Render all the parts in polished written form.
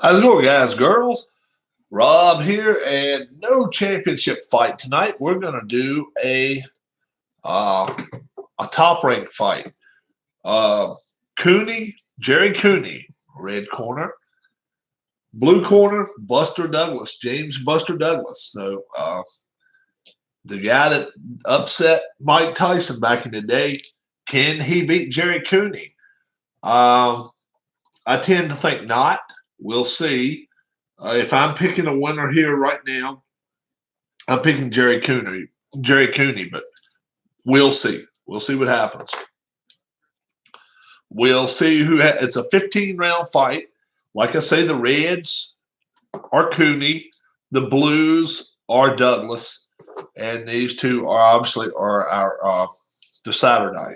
How's it going, guys, girls? Rob here, and no championship fight tonight. We're gonna do uh, a top rank fight. Uh, Cooney, Jerry Cooney, red corner. Blue corner, Buster Douglas, James Buster Douglas. So the guy that upset Mike Tyson back in the day, can he beat Jerry Cooney? Um, I tend to think not. We'll see. If I'm picking a winner here right now, I'm picking Jerry Cooney. Jerry Cooney, but we'll see. We'll see what happens. We'll see who. It's a 15-round fight. Like I say, the Reds are Cooney, the Blues are Douglas, and these two are obviously our decider night.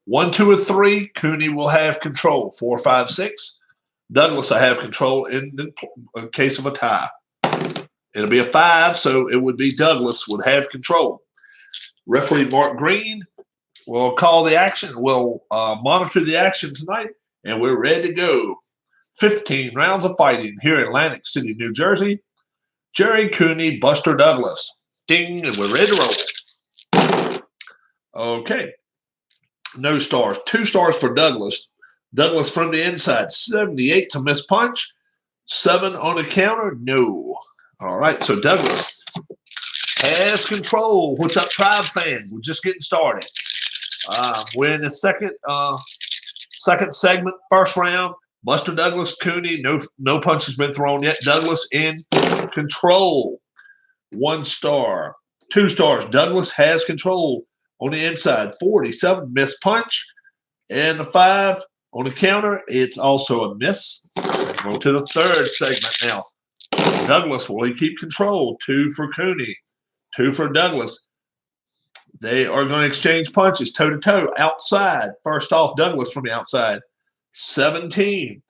1, 2, or 3, Cooney will have control. 4, 5, 6. Douglas will have control in case of a tie. It'll be a 5, so it would be Douglas would have control. Referee Mark Green will call the action. We'll monitor the action tonight, and we're ready to go. 15 rounds of fighting here in Atlantic City, New Jersey. Jerry Cooney, Buster Douglas. Ding, and we're ready to roll. Okay. No stars. 2 stars for Douglas. Douglas from the inside, 78 to miss punch. 7 on the counter, no. All right, so Douglas has control. What's up, Tribe fan? We're just getting started. We're in the second segment, first round. Buster Douglas, Cooney, no punch has been thrown yet. Douglas in control. 1 star. 2 stars. Douglas has control on the inside, 47, miss punch. And the 5 on the counter, it's also a miss. Go to the third segment now. Douglas, will he keep control? 2 for Cooney, 2 for Douglas. They are going to exchange punches, toe-to-toe, outside. First off, Douglas from the outside, 17.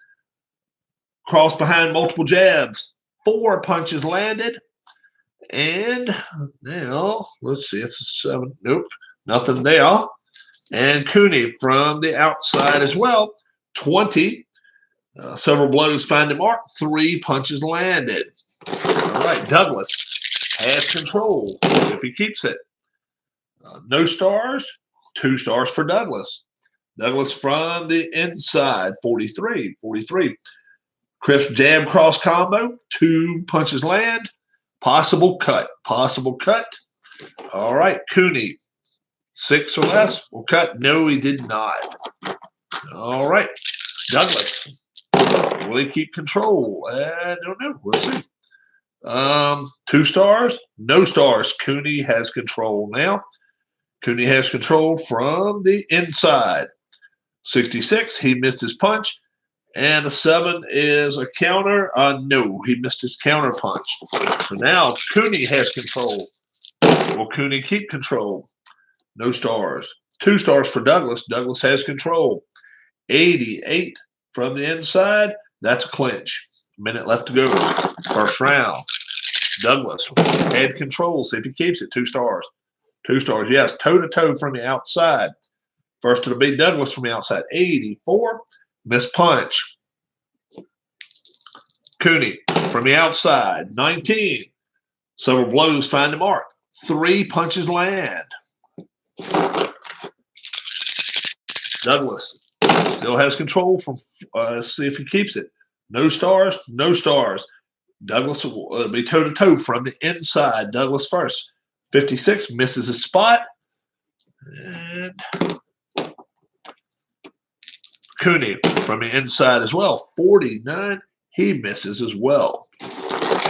Cross behind, multiple jabs. 4 punches landed. And now, let's see, it's a 7. Nope, nothing there. And Cooney from the outside as well, 20. Several blows find the mark. 3 punches landed. All right, Douglas has control if he keeps it. No stars, 2 stars for Douglas. Douglas from the inside, 43. Crisp jab cross combo, 2 punches land. Possible cut. All right, Cooney, 6 or less will cut. No, he did not. All right, Douglas, will he keep control? I don't know. We'll see. 2 stars, no stars. Cooney has control now. Cooney has control from the inside. 66, he missed his punch. And a 7 is a counter. No, he missed his counter punch. So now Cooney has control. Will Cooney keep control? No stars. 2 stars for Douglas. Douglas has control. 88 from the inside. That's a clinch. Minute left to go. First round. Douglas had control. See if he keeps it. 2 stars. 2 stars, yes. Toe-to-toe from the outside. First it'll be Douglas from the outside. 84. Miss punch. Cooney from the outside. 19. Several blows find the mark. 3 punches land. Douglas still has control from, see if he keeps it. No stars, no stars. Douglas will be toe-to-toe from the inside. Douglas first. 56, misses his spot. And Cooney from the inside as well. 49, he misses as well.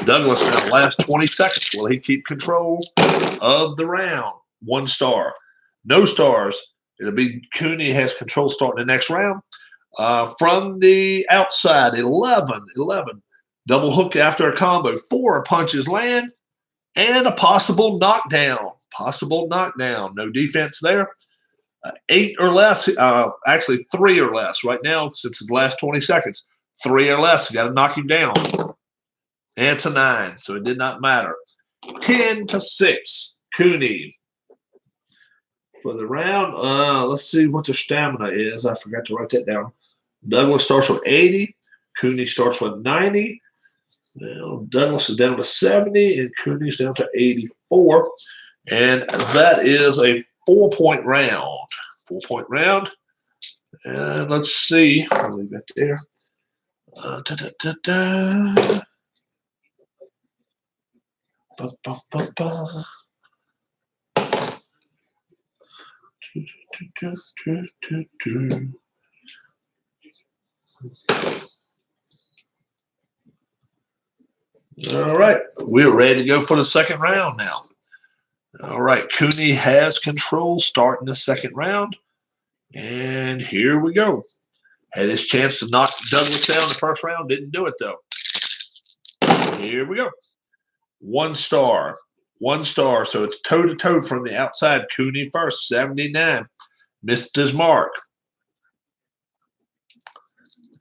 Douglas in the last 20 seconds. Will he keep control of the round? 1 star. No stars. It'll be Cooney has control starting the next round. From the outside, 11. Double hook after a combo. 4 punches land and a possible knockdown. No defense there. 8 or less. Actually, 3 or less right now since the last 20 seconds. 3 or less. You got to knock him down. And it's a 9, so it did not matter. 10-6. Cooney. For the round, let's see what the stamina is. I forgot to write that down. Douglas starts with 80. Cooney starts with 90. Now Douglas is down to 70, and Cooney's down to 84. And that is a 4-point round. 4-point round. And let's see. I'll leave it there. All right, we're ready to go for the second round now. All right, Cooney has control starting the second round. And here we go. Had his chance to knock Douglas down the first round, didn't do it though. Here we go. 1 star. 1 star, so it's toe-to-toe from the outside. Cooney first, 79. Missed his mark.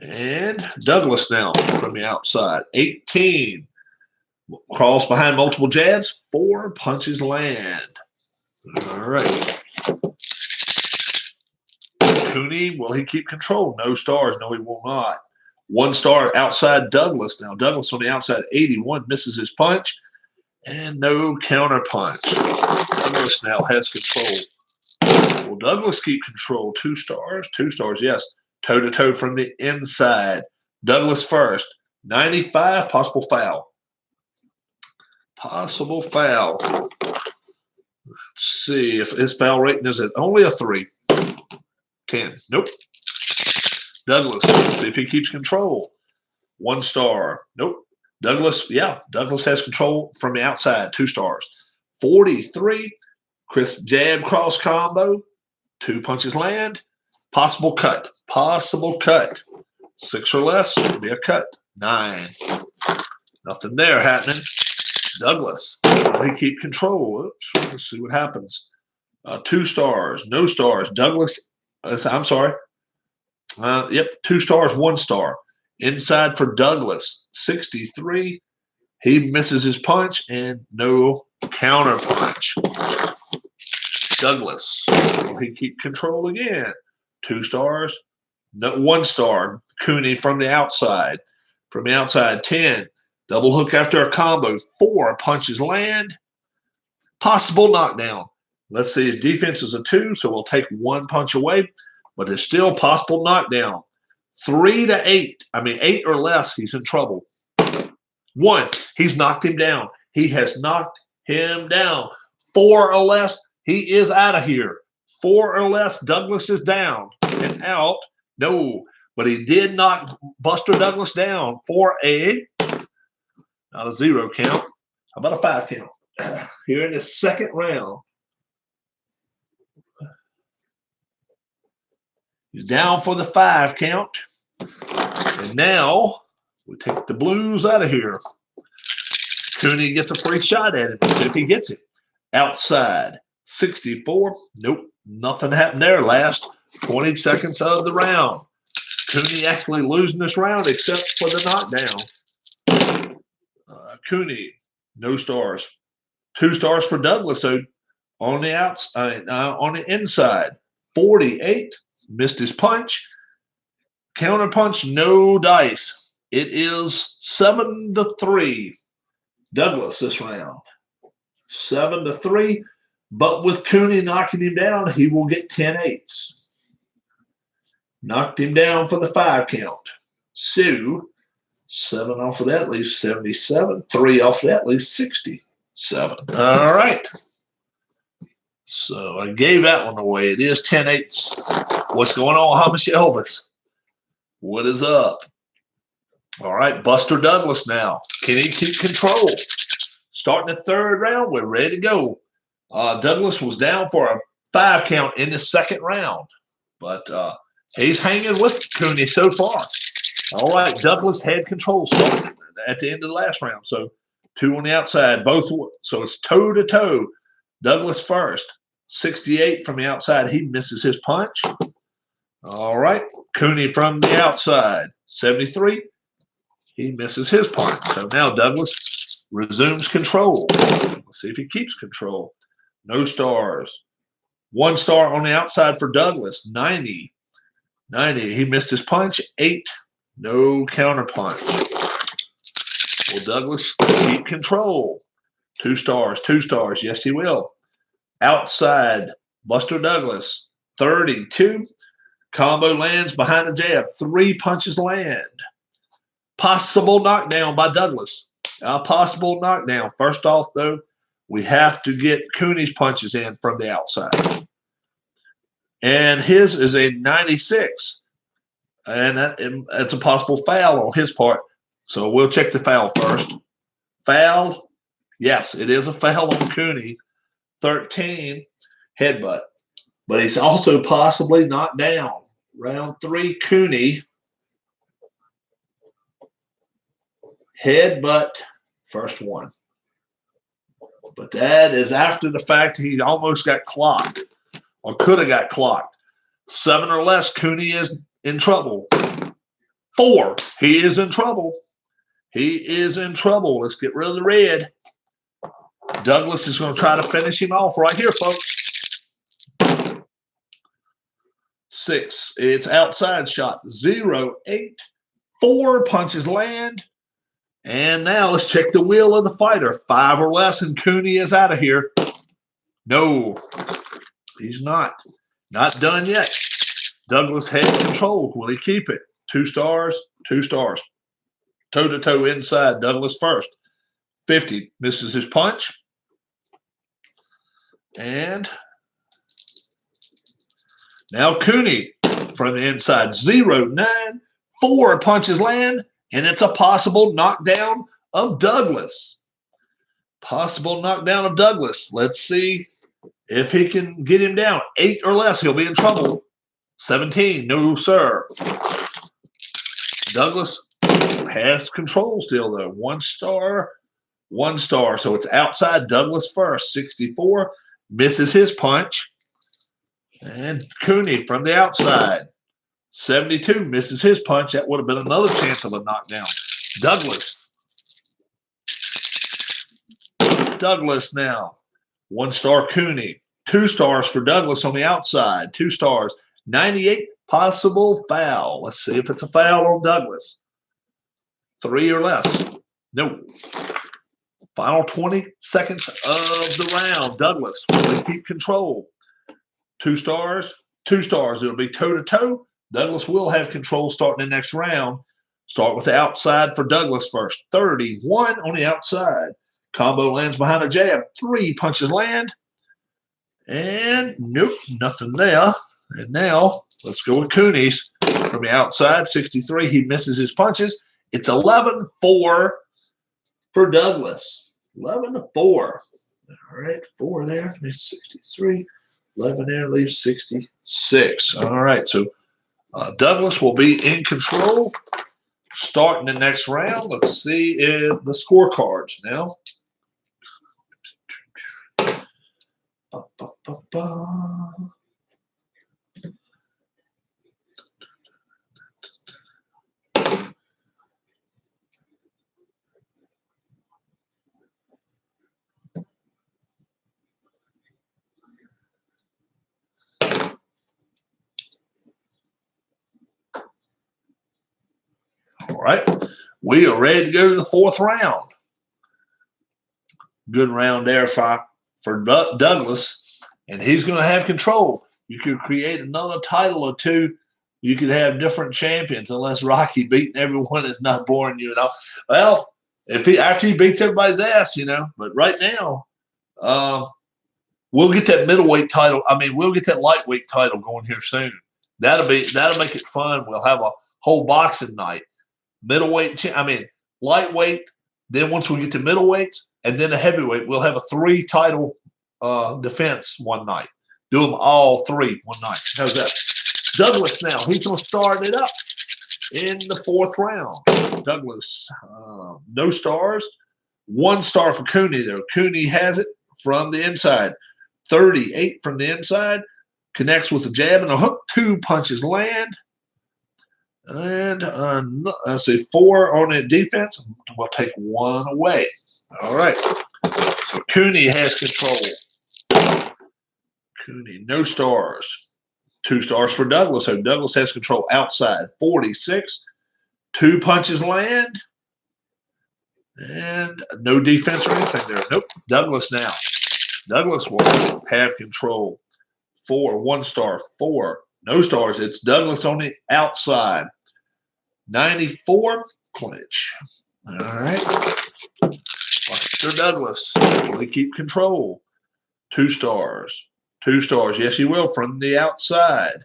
And Douglas now from the outside, 18. Cross behind multiple jabs, 4 punches land. All right. Cooney, will he keep control? No stars. No, he will not. 1 star outside Douglas now. Douglas on the outside, 81, misses his punch. And no counter punch. Douglas now has control. Will Douglas keep control? 2 stars. 2 stars, yes. Toe-to-toe from the inside. Douglas first. 95, possible foul. Possible foul. Let's see if his foul rating is at only a 3. 10. Nope. Douglas, let's see if he keeps control. 1 star. Nope. Douglas, yeah, Douglas has control from the outside. 2 stars. 43. Crisp jab cross combo. 2 punches land. Possible cut. Possible cut. 6 or less would be a cut. 9. Nothing there happening. Douglas, will he keep control? Oops, let's see what happens. 2 stars. No stars. Douglas, I'm sorry. Yep, 2 stars, 1 star. Inside for Douglas, 63. He misses his punch and no counter punch. Douglas, will he keep control again? 2 stars, no, 1 star. Cooney from the outside. From the outside, 10. Double hook after a combo, 4 punches land. Possible knockdown. Let's see, his defense is a 2, so we'll take 1 punch away, but there's still possible knockdown. 3 to 8. I mean, 8 or less, he's in trouble. 1, he's knocked him down. He has knocked him down. 4 or less, he is out of here. 4 or less, Douglas is down and out. No, but he did knock Buster Douglas down for a, not a 0 count. How about a 5 count? Here in the second round. He's down for the 5 count. And now we take the blues out of here. Cooney gets a free shot at it. See if he gets it. Outside, 64. Nope, nothing happened there. Last 20 seconds of the round. Cooney actually losing this round except for the knockdown. Cooney, no stars. 2 stars for Douglas. So on the outside, on the inside, 48. Missed his punch. Counter punch, no dice. It is 7 to 3. Douglas this round. 7 to 3. But with Cooney knocking him down, he will get 10-8s. Knocked him down for the 5 count. So 7 off of that leaves 77. 3 off of that leaves 67. All right. So I gave that one away. It is 10-8s. What's going on, Hamish Elvis? What is up? All right, Buster Douglas now. Can he keep control? Starting the 3rd round, we're ready to go. Douglas was down for a 5 count in the 2nd round, but he's hanging with Cooney so far. All right, Douglas had control starting at the end of the last round. So 2 on the outside, both. So it's toe-to-toe. Douglas first, 68 from the outside. He misses his punch. All right, Cooney from the outside, 73. He misses his punch. So now Douglas resumes control. Let's see if he keeps control. No stars. 1 star on the outside for Douglas, 90. 90. He missed his punch. 8 No counterpunch. Will Douglas keep control? 2 stars, 2 stars. Yes, he will. Outside, Buster Douglas, 32. Combo lands behind the jab. 3 punches land. Possible knockdown by Douglas. A possible knockdown. First off, though, we have to get Cooney's punches in from the outside. And his is a 96. And that's a possible foul on his part. So we'll check the foul first. Foul. Yes, it is a foul on Cooney. 13. Headbutt. But he's also possibly knocked down. Round 3, Cooney. Headbutt. First one. But that is after the fact he almost got clocked. Or could have got clocked. 7 or less, Cooney is in trouble. 4, he is in trouble. He is in trouble. Let's get rid of the red. Douglas is going to try to finish him off right here, folks. 6, it's outside shot. 0, 8, 4 punches land. And now let's check the will of the fighter. 5 or less, and Cooney is out of here. No, he's not. Not done yet. Douglas had control. Will he keep it? 2 stars, 2 stars. Toe-to-toe inside. Douglas first. 50. Misses his punch. And now Cooney from the inside. 0, 9, 4 punches land. And it's a possible knockdown of Douglas. Possible knockdown of Douglas. Let's see if he can get him down. 8 or less, he'll be in trouble. 17, no, sir. Douglas has control still, though. 1 star, 1 star. So it's outside. Douglas first. 64, misses his punch. And Cooney from the outside. 72, misses his punch. That would have been another chance of a knockdown. Douglas. Douglas now. 1 star, Cooney. 2 stars for Douglas on the outside. 2 stars. 98, possible foul. Let's see if it's a foul on Douglas. 3 or less. No. Final 20 seconds of the round. Douglas will keep control. 2 stars. 2 stars. It'll be toe-to-toe. Douglas will have control starting the next round. Start with the outside for Douglas first. 31 on the outside. Combo lands behind a jab. 3 punches land. And nope, nothing there. And now let's go with Cooney's from the outside. 63, he misses his punches. It's 11-4 for Douglas. 11-4. All right, 4 there. Leaves 63. 11 there leaves 66. All right, so Douglas will be in control starting the next round. Let's see the scorecards now. All right, we are ready to go to the 4th round. Good round there for Douglas, and he's going to have control. You could create another title or 2. You could have different champions, unless Rocky beating everyone is not boring you, Well, after he beats everybody's ass, But right now, we'll get that middleweight title. We'll get that lightweight title going here soon. That'll make it fun. We'll have a whole boxing night. Lightweight. Then once we get to middleweight and then the heavyweight, we'll have a 3 title defense one night. Do them all 3 one night. How's that? Douglas now. He's going to start it up in the 4th round. Douglas, no stars. 1 star for Cooney, though. Cooney has it from the inside. 38 from the inside. Connects with a jab and a hook. 2 punches land. And let's see, 4 on the defense. We'll take 1 away. All right. So Cooney has control. Cooney, no stars. 2 stars for Douglas. So Douglas has control outside. 46. 2 punches land. And no defense or anything there. Nope. Douglas now. Douglas will have control. 4, 1 star, 4. No stars. It's Douglas on the outside. 94, clinch. All right. Buster Douglas. Will he keep control? 2 stars. 2 stars. Yes, he will from the outside.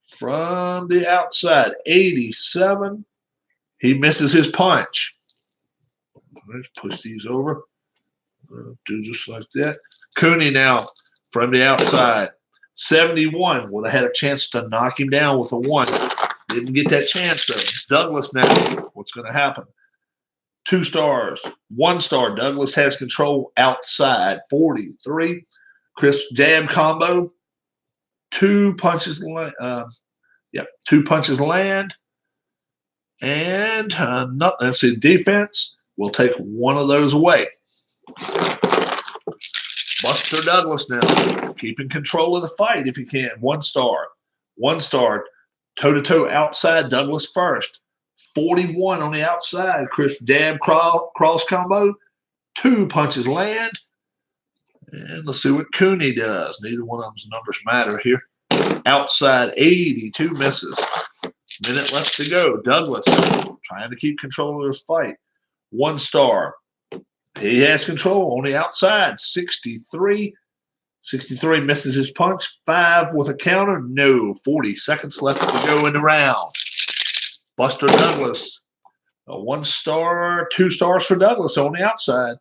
From the outside. 87. He misses his punch. Let's push these over. Do just like that. Cooney now from the outside. 71 would have had a chance to knock him down with a 1. Didn't get that chance though. Douglas now. What's going to happen? 2 stars. 1 star. Douglas has control outside. 43. Crisp jab combo. 2 punches. 2 punches land. And let's see. Defense. We'll take 1 of those away. Buster Douglas now, keeping control of the fight if you can. 1 star. 1 star. Toe-to-toe outside, Douglas first. 41 on the outside. Crisp jab cross combo. 2 punches land. And let's see what Cooney does. Neither one of them's numbers matter here. Outside, 82 misses. Minute left to go. Douglas trying to keep control of his fight. 1 star. He has control on the outside. 63. 63 misses his punch. 5 with a counter. No. 40 seconds left to go in the round. Buster Douglas. 1 star. 2 stars for Douglas on the outside.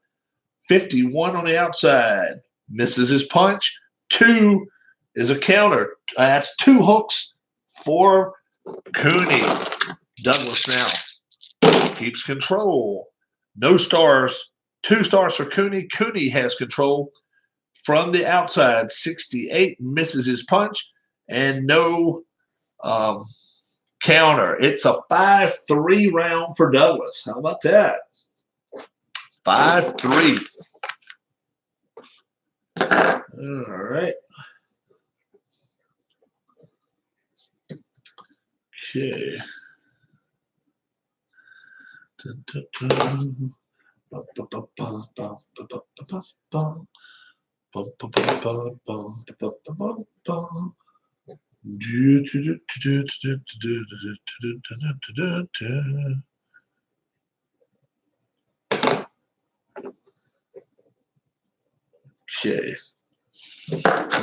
51 on the outside. Misses his punch. 2 is a counter. That's 2 hooks for Cooney. Douglas now keeps control. No stars. 2 stars for Cooney. Cooney has control from the outside. 68 misses his punch and no counter. It's a 5-3 round for Douglas. How about that? 5-3. All right. Okay. Dun, dun, dun. Okay.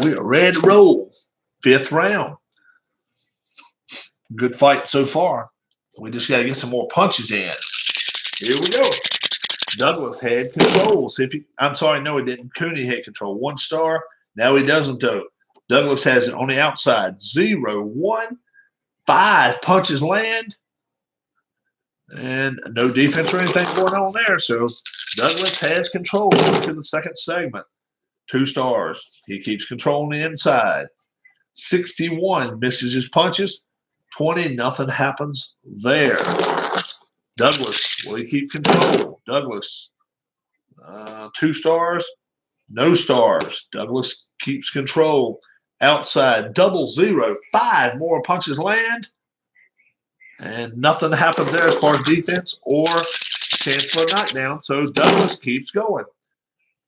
We are ready to roll. 5th round. Good fight so far. We just got to get some more punches in. Here we go. Douglas had control. See if he, I'm sorry, no, he didn't. Cooney had control. 1 star. Now he doesn't, though. Douglas has it on the outside. 0, 1, 5 punches land. And no defense or anything going on there. So Douglas has control into the 2nd segment. 2 stars. He keeps control on the inside. 61 misses his punches. 20, nothing happens there. Douglas, will he keep control? Douglas, 2 stars, no stars. Douglas keeps control. Outside, 0, 5 more punches land. And nothing happens there as far as defense or chance for a knockdown. So Douglas keeps going.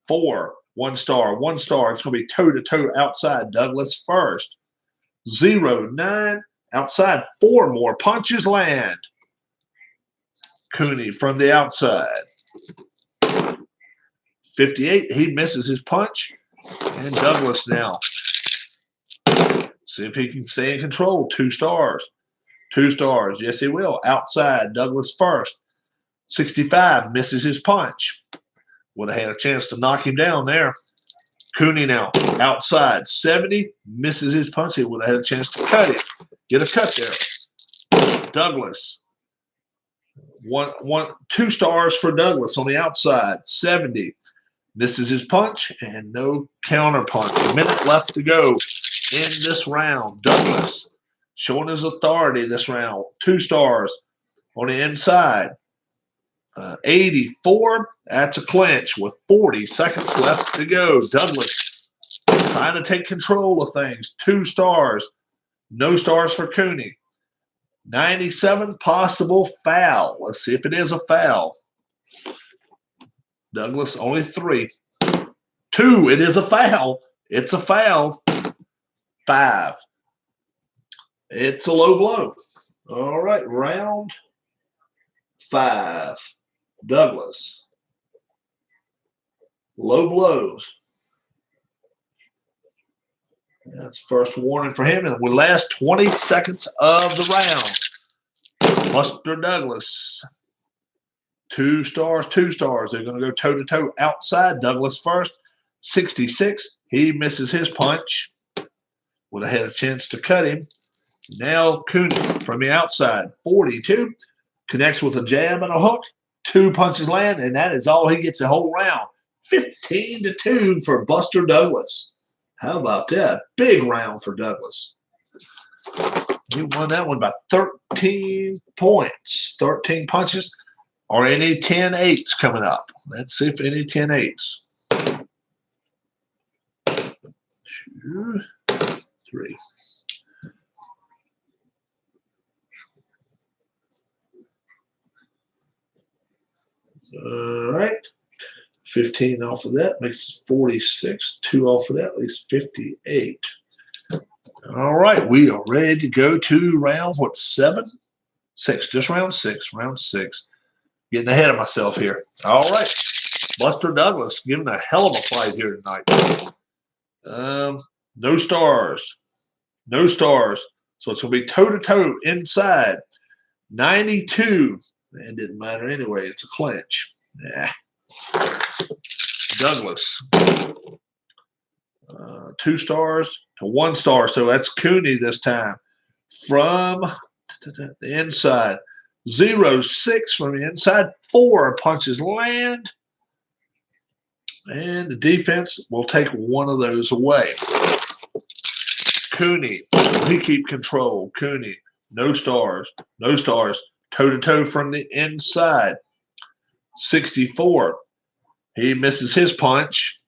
4, 1 star, 1 star. It's going to be toe-to-toe outside. Douglas first. 0, 9. Outside, 4 more punches land. Cooney from the outside. 58, he misses his punch. And Douglas now. See if he can stay in control. 2 stars. 2 stars. Yes, he will. Outside, Douglas first. 65, misses his punch. Would have had a chance to knock him down there. Cooney now. Outside, 70, misses his punch. He would have had a chance to cut it. Get a cut there. Douglas. 2 stars for Douglas on the outside. 70. Misses his punch and no counter punch. A minute left to go in this round. Douglas showing his authority this round. 2 stars on the inside. 84. That's a clinch with 40 seconds left to go. Douglas trying to take control of things. 2 stars. No stars for Cooney. 97, possible foul. Let's see if it is a foul. Douglas, only 3. 2, it is a foul. It's a foul. 5. It's a low blow. All right, round 5. Douglas. Low blows. That's first warning for him. And we last 20 seconds of the round. Buster Douglas. 2 stars, 2 stars. They're going to go toe-to-toe outside. Douglas first. 66. He misses his punch. Would have had a chance to cut him. Now Cooney from the outside. 42. Connects with a jab and a hook. 2 punches land, and that is all he gets a whole round. 15-2 for Buster Douglas. How about that? Big round for Douglas. He won that one by 13 points. 13 punches. Are any 10-8s coming up? Let's see if any 10-8s. 2, 3. All right. 15 off of that makes it 46. 2 off of that leaves 58. All right, we are ready to go to round, what, 7? 6, just round 6, round 6. Getting ahead of myself here. All right, Buster Douglas giving a hell of a fight here tonight. No stars. No stars. So it's going to be toe-to-toe inside. 92. It didn't matter anyway. It's a clinch. Yeah. Douglas. 2 stars to 1 star. So that's Cooney this time. From the inside. 0-6 from the inside. 4 punches land. And the defense will take one of those away. Cooney. He keep control. Cooney. No stars. No stars. Toe-to-toe from the inside. 64. He misses his punch.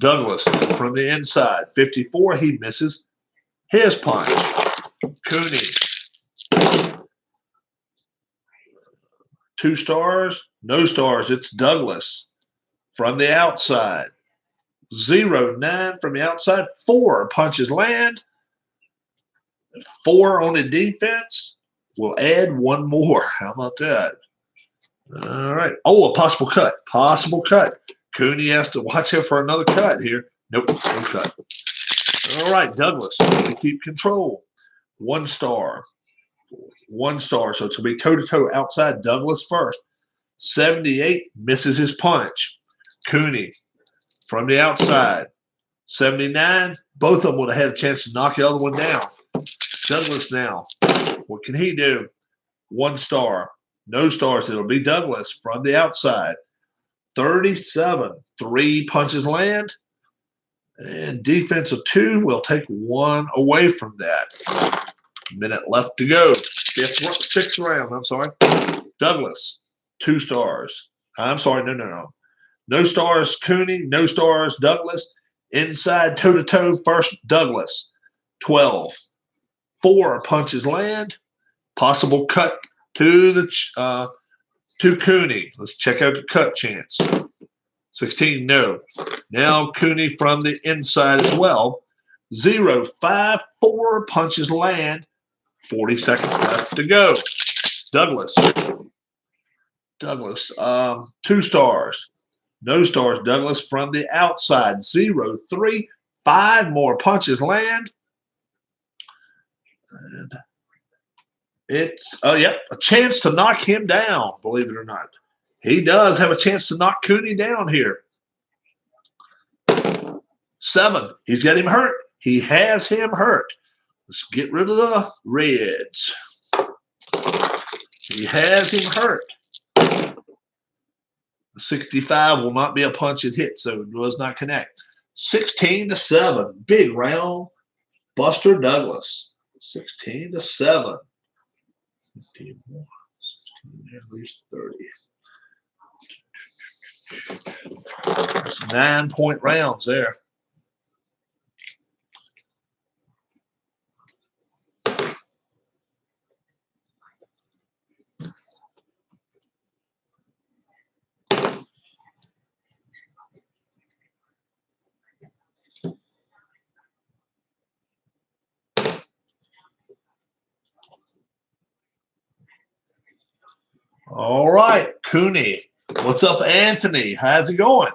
Douglas from the inside. 54. He misses his punch. Cooney. 2 stars. No stars. It's Douglas from the outside. 0-9 from the outside. 4 punches land. 4 on the defense. We'll add 1 more. How about that? All right. Oh, a possible cut. Possible cut. Cooney has to watch out for another cut here. Nope, no cut. All right, Douglas to keep control. 1 star. 1 star. So it's going to be toe-to-toe outside. Douglas first. 78 misses his punch. Cooney from the outside. 79. Both of them would have had a chance to knock the other one down. Douglas now. What can he do? 1 star. No stars. It'll be Douglas from the outside. 37. 3 punches land. And defense of 2 will take 1 away from that. Minute left to go. 6th round. I'm sorry. Douglas. 2 stars. I'm sorry. No. No stars, Cooney. No stars, Douglas. Inside toe-to-toe first, Douglas. 12. 4 punches land. Possible cut to Cooney. Let's check out the cut chance. 16, no. Now Cooney from the inside as well. 0-5, 4 punches land. 40 seconds left to go. Douglas. 2 stars. No stars. Douglas from the outside. 0-3, 5 more punches land. And it's, a chance to knock him down, believe it or not. He does have a chance to knock Cooney down here. 7. He's got him hurt. He has him hurt. Let's get rid of the reds. He has him hurt. 65 will not be a punch it hit, so it does not connect. 16-7. Big round. Buster Douglas. 16-7. 15 more. 16, at least 30. That's 9-point rounds there. All right, Cooney. What's up, Anthony? How's it going?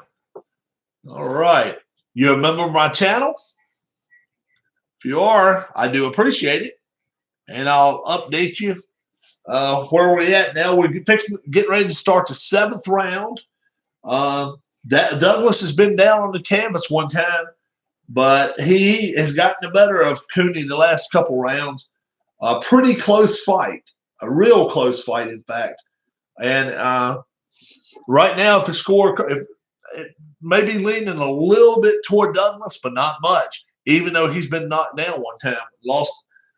All right. You a member of my channel? If you are, I do appreciate it. And I'll update you where we're at now. We're getting ready to start the 7th round. Douglas has been down on the canvas one time, but he has gotten the better of Cooney the last couple rounds. A pretty close fight, a real close fight, in fact. And right now, if it may be leaning a little bit toward Douglas, but not much, even though he's been knocked down one time, lost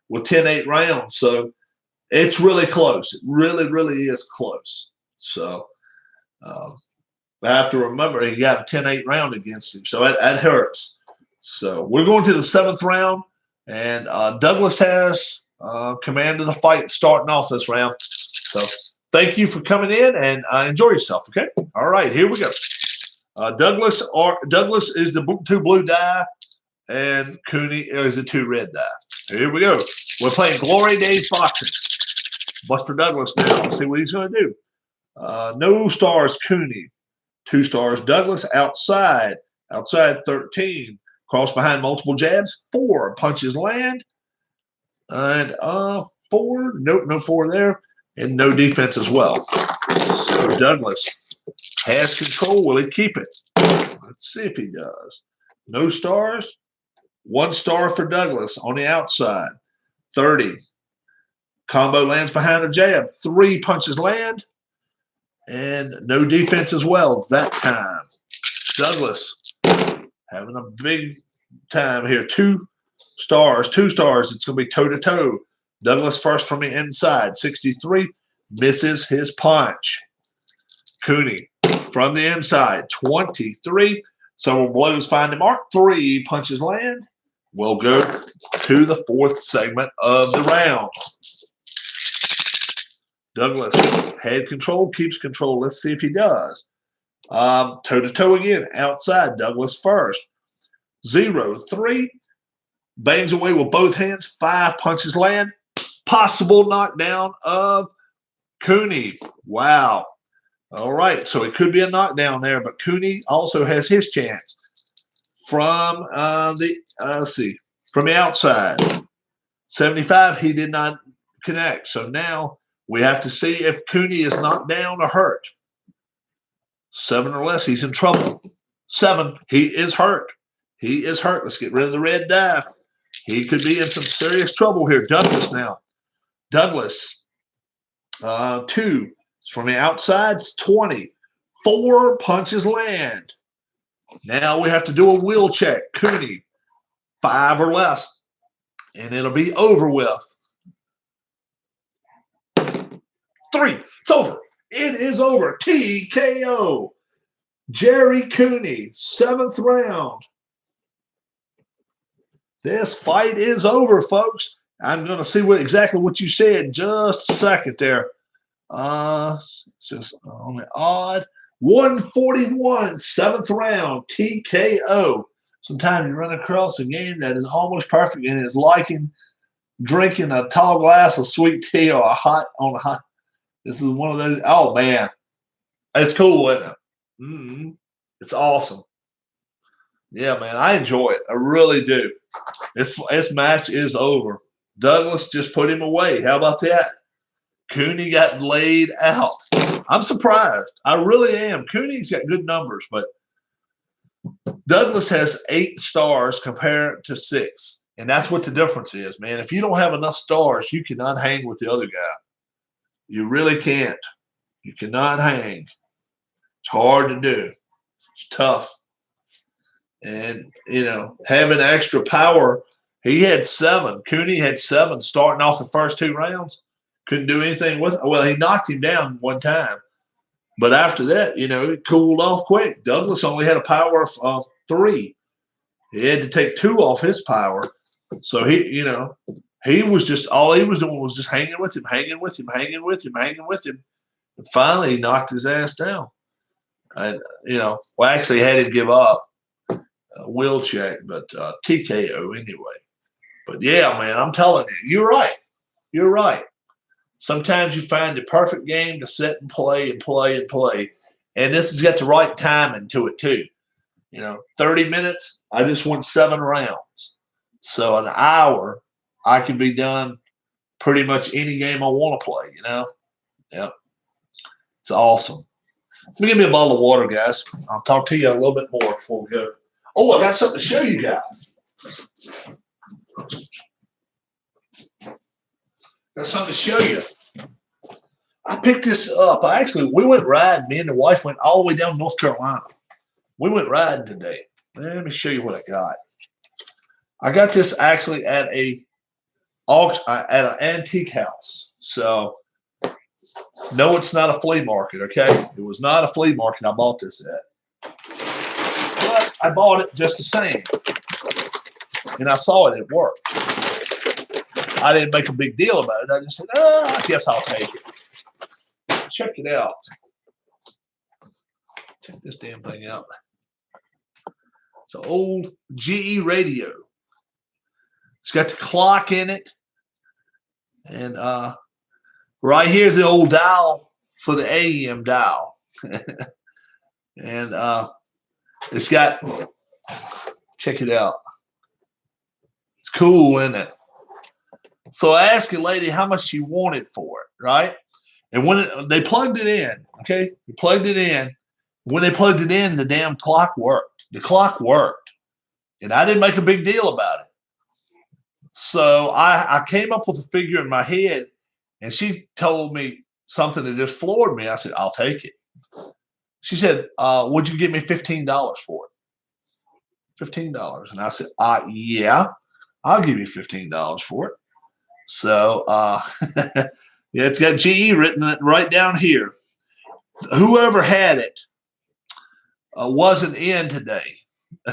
with 10-8 rounds. So it's really close. It really, really is close. So I have to remember he got a 10-8 round against him. So that hurts. So we're going to the 7th round, and Douglas has command of the fight starting off this round. So thank you for coming in, and enjoy yourself, okay? All right, here we go. Douglas is the 2 blue die, and Cooney is the 2 red die. Here we go. We're playing Glory Days Boxing. Buster Douglas now. Let's see what he's going to do. No stars, Cooney. 2 stars, Douglas. Outside 13. Cross behind, multiple jabs. 4 punches land. And 4. Nope, no 4 there. And no defense as well. So Douglas has control. Will he keep it? Let's see if he does. No stars. 1 star for Douglas on the outside. 30. Combo lands behind a jab. 3 punches land. And no defense as well that time. Douglas having a big time here. 2 stars. 2 stars. It's going to be toe-to-toe. Douglas first from the inside. 63. Misses his punch. Cooney from the inside. 23. Several blows find the mark. 3 punches land. We'll go to the 4th segment of the round. Douglas had control, keeps control. Let's see if he does. Toe-to-toe again. Outside. Douglas first. 0-3. Bangs away with both hands. 5 punches land. Possible knockdown of Cooney. Wow. All right. So it could be a knockdown there, but Cooney also has his chance. From from the outside. 75, he did not connect. So now we have to see if Cooney is knocked down or hurt. 7 or less, he's in trouble. 7, he is hurt. He is hurt. Let's get rid of the red die. He could be in some serious trouble here. Douglas now. Douglas, 2. From the outside, 20. 4 punches land. Now we have to do a wheel check. Cooney, 5 or less, and it'll be over with. 3. It's over. It is over. TKO. Jerry Cooney, 7th round. This fight is over, folks. I'm going to see exactly what you said in just a second there. Just on the odd. 141, 7th round, TKO. Sometimes you run across a game that is almost perfect and is liking drinking a tall glass of sweet tea or a hot. This is one of those. Oh, man. It's cool, isn't it? It's awesome. Yeah, man, I enjoy it. I really do. This match is over. Douglas just put him away. How about that? Cooney got laid out. I'm surprised. I really am. Cooney's got good numbers, but Douglas has 8 stars compared to 6. And that's what the difference is, man. If you don't have enough stars, you cannot hang with the other guy. You really can't. You cannot hang. It's hard to do. It's tough. And, having extra power, he had 7. Cooney had 7 starting off the first 2 rounds. Couldn't do anything with it. Well, he knocked him down one time. But after that, it cooled off quick. Douglas only had a power of 3. He had to take 2 off his power. So he was just, all he was doing was just hanging with him. And finally, he knocked his ass down. And, actually had him give up. Will check, but TKO anyway. But yeah, man, I'm telling you, you're right. You're right. Sometimes you find the perfect game to sit and play and play and play. And this has got the right timing to it too. 30 minutes, I just went 7 rounds. So an hour, I can be done pretty much any game I want to play. Yep. It's awesome. Let me give me a bottle of water, guys. I'll talk to you a little bit more before we go. Oh, I got something to show you guys. Got something to show you. I picked this up. We went riding. Me and the wife went all the way down to North Carolina. We went riding today. Let me show you what I got. I got this actually at an antique house. So, no, it's not a flea market, okay? It was not a flea market I bought this at. But I bought it just the same. And I saw it at work. I didn't make a big deal about it. I just said, I guess I'll take it. Check it out. Check this damn thing out. It's an old GE radio. It's got the clock in it. And right here's the old dial for the AM dial. And it's got, check it out. It's cool, isn't it? So I asked the lady how much she wanted for it, right? And when they plugged it in, okay? They plugged it in. When they plugged it in, the damn clock worked. The clock worked. And I didn't make a big deal about it. So I came up with a figure in my head, and she told me something that just floored me. I said, I'll take it. She said, would you give me $15 for it? $15. And I said, yeah, I'll give you $15 for it. So, yeah, it's got GE written right down here. Whoever had it wasn't in today,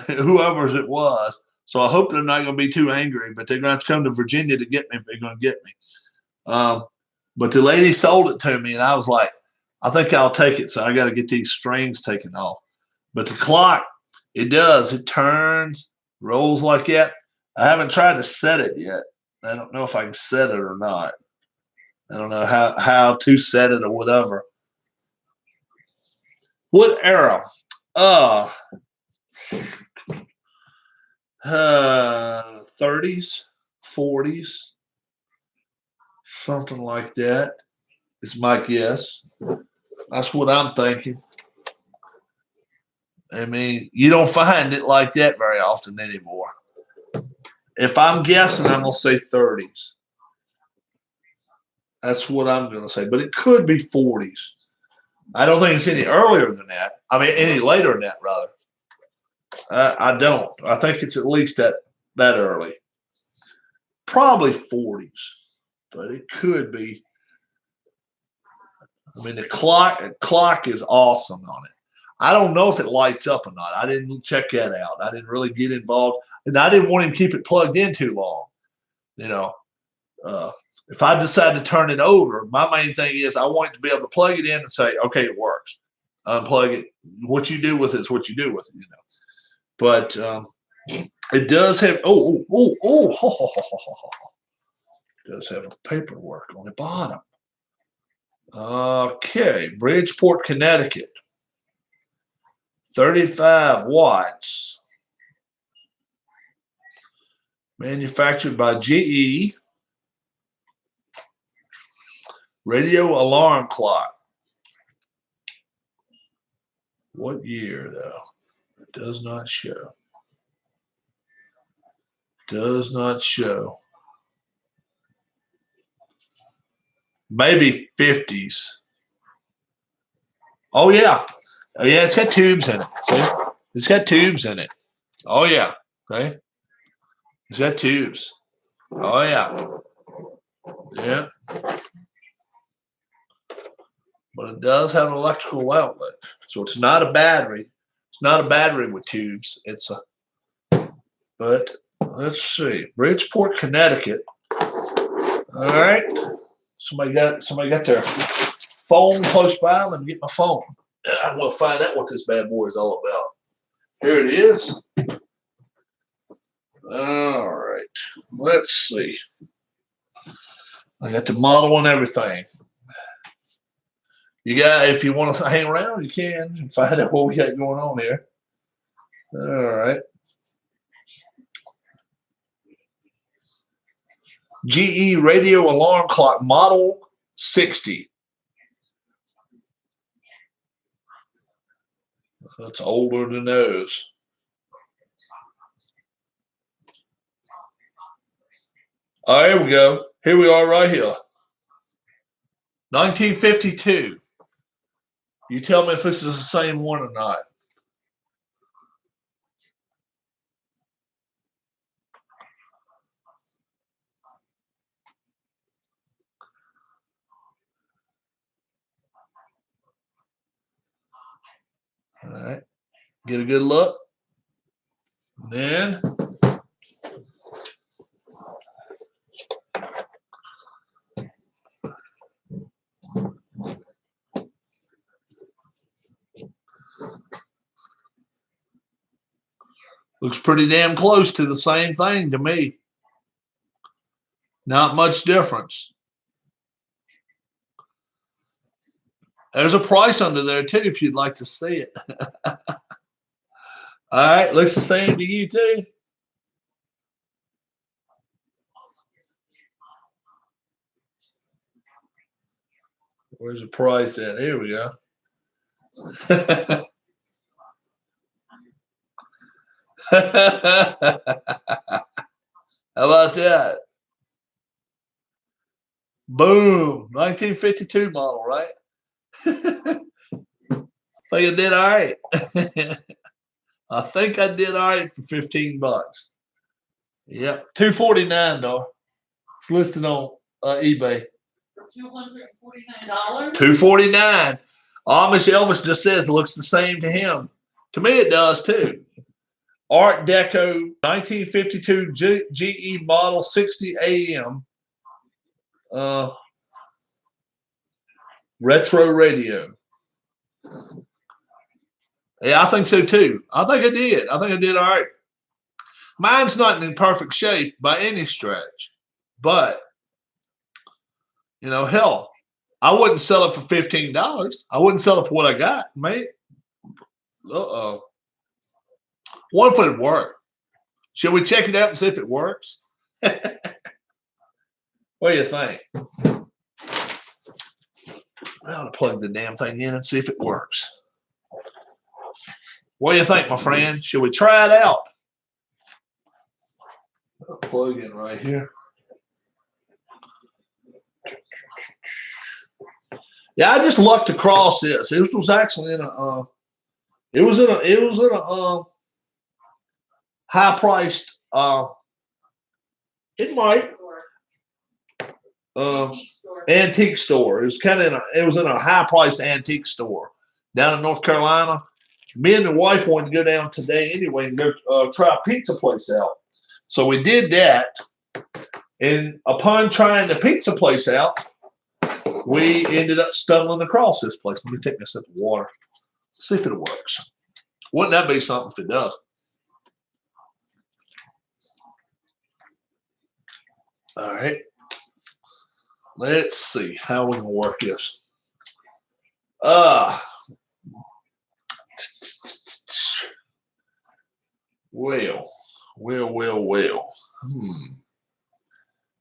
whoever's it was. So I hope they're not going to be too angry, but they're going to have to come to Virginia to get me if they're going to get me. But the lady sold it to me, and I was like, I think I'll take it. So I got to get these strings taken off. But the clock, it does. It turns, rolls like that. I haven't tried to set it yet. I don't know if I can set it or not. I don't know how to set it or whatever. What era? 30s, 40s, something like that is my guess. That's what I'm thinking. I mean, you don't find it like that very often anymore. If I'm guessing, I'm going to say 30s. That's what I'm going to say. But it could be 40s. I don't think it's any earlier than that. I mean, any later than that, rather. I don't. I think it's at least that early. Probably 40s. But it could be. I mean, the clock is awesome on it. I don't know if it lights up or not. I didn't check that out. I didn't really get involved. And I didn't want him to keep it plugged in too long. If I decide to turn it over, my main thing is I want to be able to plug it in and say, okay, it works. Unplug it. What you do with it is what you do with it, But it does have, it does have a paperwork on the bottom. Okay, Bridgeport, Connecticut. 35 watts. Manufactured by GE. Radio alarm clock. What year, though? It does not show. Does not show. Maybe 50s. Oh, yeah. Oh, yeah, it's got tubes in it. See? It's got tubes in it. Oh, yeah. Okay. It's got tubes. Oh, yeah. Yeah. But it does have an electrical outlet. So it's not a battery. It's not a battery with tubes. But let's see. Bridgeport, Connecticut. All right. Somebody got their phone close by. Let me get my phone. I want to find out what this bad boy is all about. Here it is. All right. Let's see. I got the model and everything. You got, if you want to hang around, you can and find out what we got going on here. All right. GE radio alarm clock model 60. That's older than those. Oh, here we go. Here we are right here. 1952. You tell me if this is the same one or not. All right. Get a good look. And then looks pretty damn close to the same thing to me. Not much difference. There's a price under there too if you'd like to see it. All right, looks the same to you too. Where's the price at? Here we go. How about that? Boom, 1952 model, right? I think I did all right. I think I did all right for 15 bucks. Yep, $249 though. It's listed on eBay. $249. $249. Amish Elvis just says it looks the same to him. To me, it does too. Art Deco 1952 GE model 60 AM. Retro radio. Yeah, I think so too. I think I did. I think I did all right. Mine's not in perfect shape by any stretch, but you know, hell, I wouldn't sell it for $15. I wouldn't sell it for what I got, mate. Uh-oh. What if it worked? Should we check it out and see if it works? What do you think? I ought to plug the damn thing in and see if it works. What do you think, my friend? Should we try it out? I'll plug in right here. Yeah, I just lucked across this. This was actually in a it was in a high priced it might antique store. It was kind of it was in a high priced antique store down in North Carolina. Me and the wife wanted to go down today anyway and go try a pizza place out. So we did that. And upon trying the pizza place out, we ended up stumbling across this place. Let me take this sip of water. See if it works. Wouldn't that be something if it does? All right. Let's see how we can work this. Well.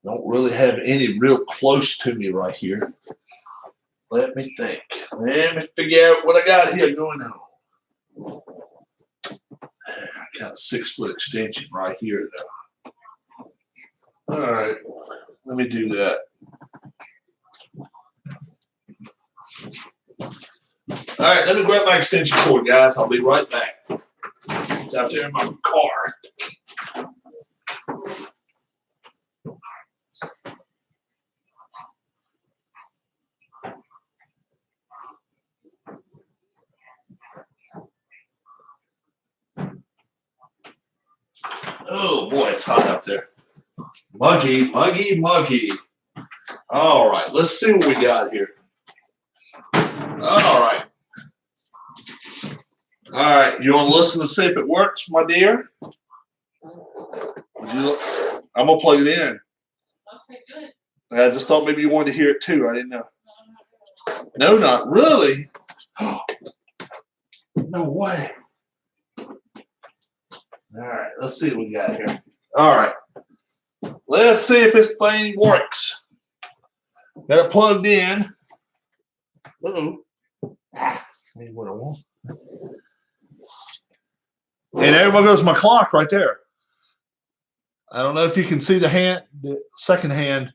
Don't really have any real close to me right here. Let me think. Let me figure out what I got here going on. I got a 6-foot extension right here, though. All right, let me do that. All right, let me grab my extension cord, guys. I'll be right back. It's out there in my car. Oh boy, it's hot out there. Muggy, muggy, muggy. All right, let's see what we got here. All right. All right, you want to listen to see if it works, my dear? I'm gonna plug it in. Okay, good. I just thought maybe you wanted to hear it too. I didn't know. No, not really. No way. All right, let's see what we got here. All right. Let's see if this thing works. Got it plugged in. Uh-oh. Maybe what I want. And there goes my clock right there. I don't know if you can see the second hand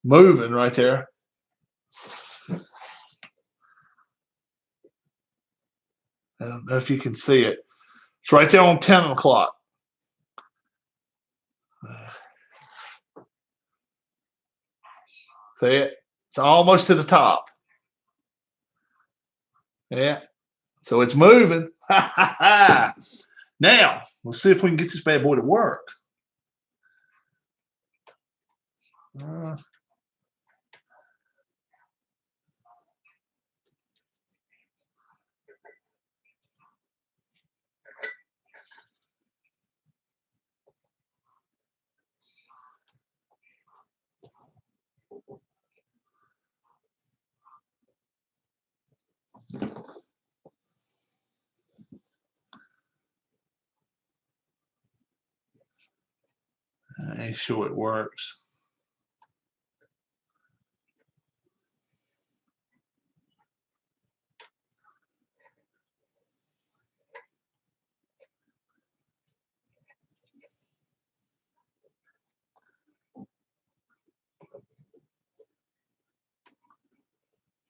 moving right there. I don't know if you can see it. It's right there on 10 o'clock. See it? It's almost to the top. Yeah. So it's moving. Now, let's see if we can get this bad boy to work. I ain't sure it works.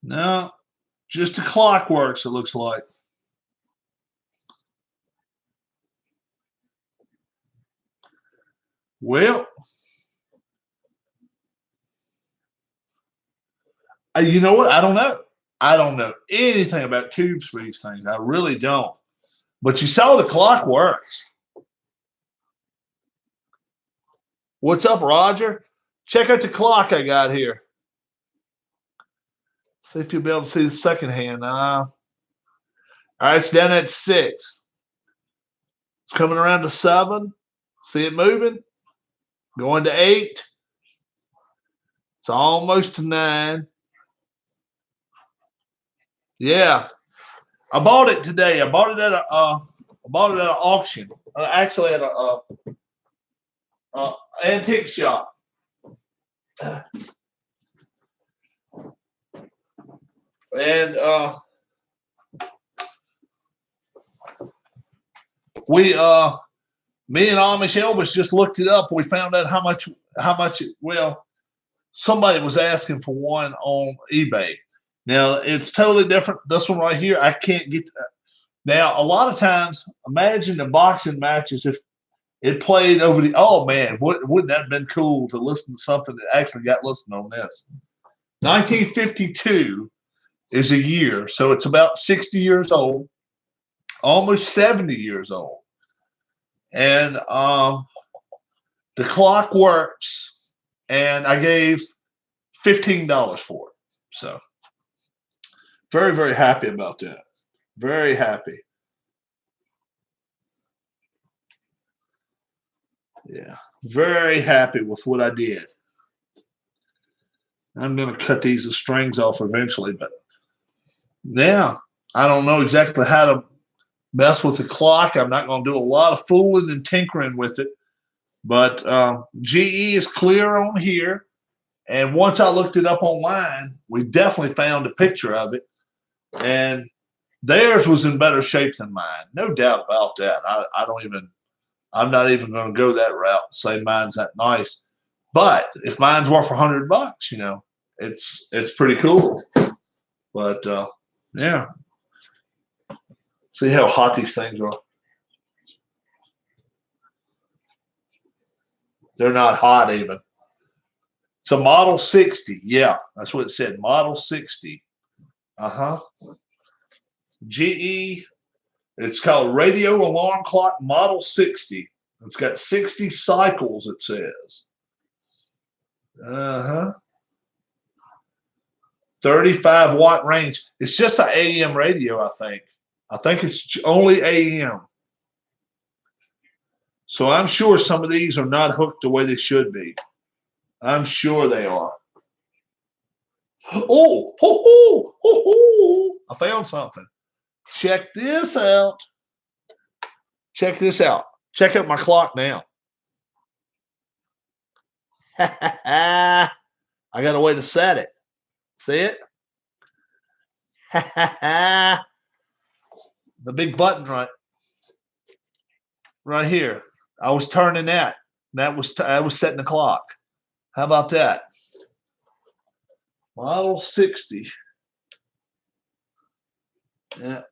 No, just the clock works, it looks like. Well, you know what? I don't know. I don't know anything about tubes for these things. I really don't. But you saw the clock works. What's up, Roger? Check out the clock I got here. See if you'll be able to see the second hand. All right, it's down at 6. It's coming around to 7. See it moving? Going to 8. It's almost to 9. Yeah, I bought it today. I bought it at an auction. Actually, at a antique shop. And me and Amish Elvis just looked it up. We found out how much well, somebody was asking for one on eBay. Now it's totally different. This one right here, I can't get. Now a lot of times, imagine the boxing matches if it played over the. Oh man, wouldn't that have been cool to listen to something that actually got listened on this? 1952 is a year, so it's about 60 years old, almost 70 years old, and the clock works, and I gave $15 for it. So very, very happy about that. Very happy. Yeah, very happy with what I did. I'm going to cut these strings off eventually, but yeah, I don't know exactly how to mess with the clock. I'm not going to do a lot of fooling and tinkering with it, but GE is clear on here. And once I looked it up online, we definitely found a picture of it, and theirs was in better shape than mine. No doubt about that. I'm not even going to go that route and say mine's that nice. But if mine's worth $100, you know, it's pretty cool. But yeah, see how hot these things are. They're not hot even. It's a Model 60. Yeah, that's what it said. Model 60. GE. It's called Radio Alarm Clock Model 60. It's got 60 cycles, it says. 35-watt range. It's just an AM radio, I think. I think it's only AM. So I'm sure some of these are not hooked the way they should be. I'm sure they are. Oh, ho, ho, ho, ho. I found something. Check this out. Check this out. Check out my clock now. I got a way to set it. See it? The big button right here. I was turning that. I was setting the clock. How about that? Model 60. Yeah.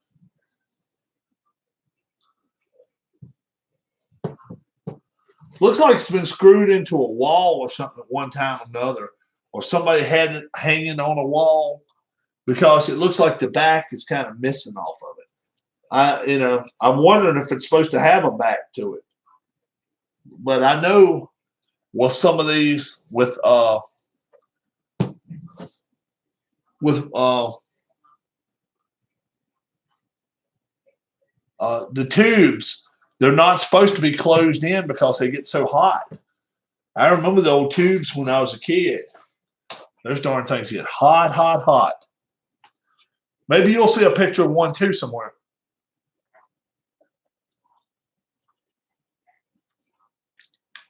Looks like it's been screwed into a wall or something at one time or another, or somebody had it hanging on a wall, because it looks like the back is kind of missing off of it. I'm wondering if it's supposed to have a back to it. But I know with some of these with the tubes, they're not supposed to be closed in because they get so hot. I remember the old tubes when I was a kid. Those darn things get hot, hot, hot. Maybe you'll see a picture of one too somewhere.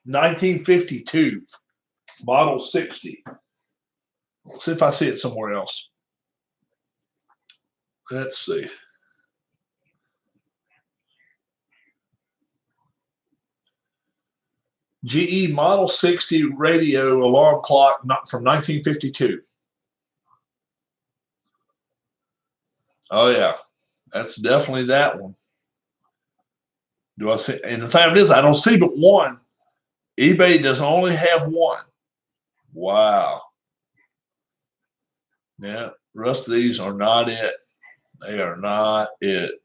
(1952) model 60. Let's see if I see it somewhere else. Let's see. GE Model 60 radio alarm clock, not from 1952. Oh yeah, that's definitely that one. Do I see? And the fact is, I don't see but one. eBay does only have one. Wow. Yeah, the rest of these are not it. They are not it.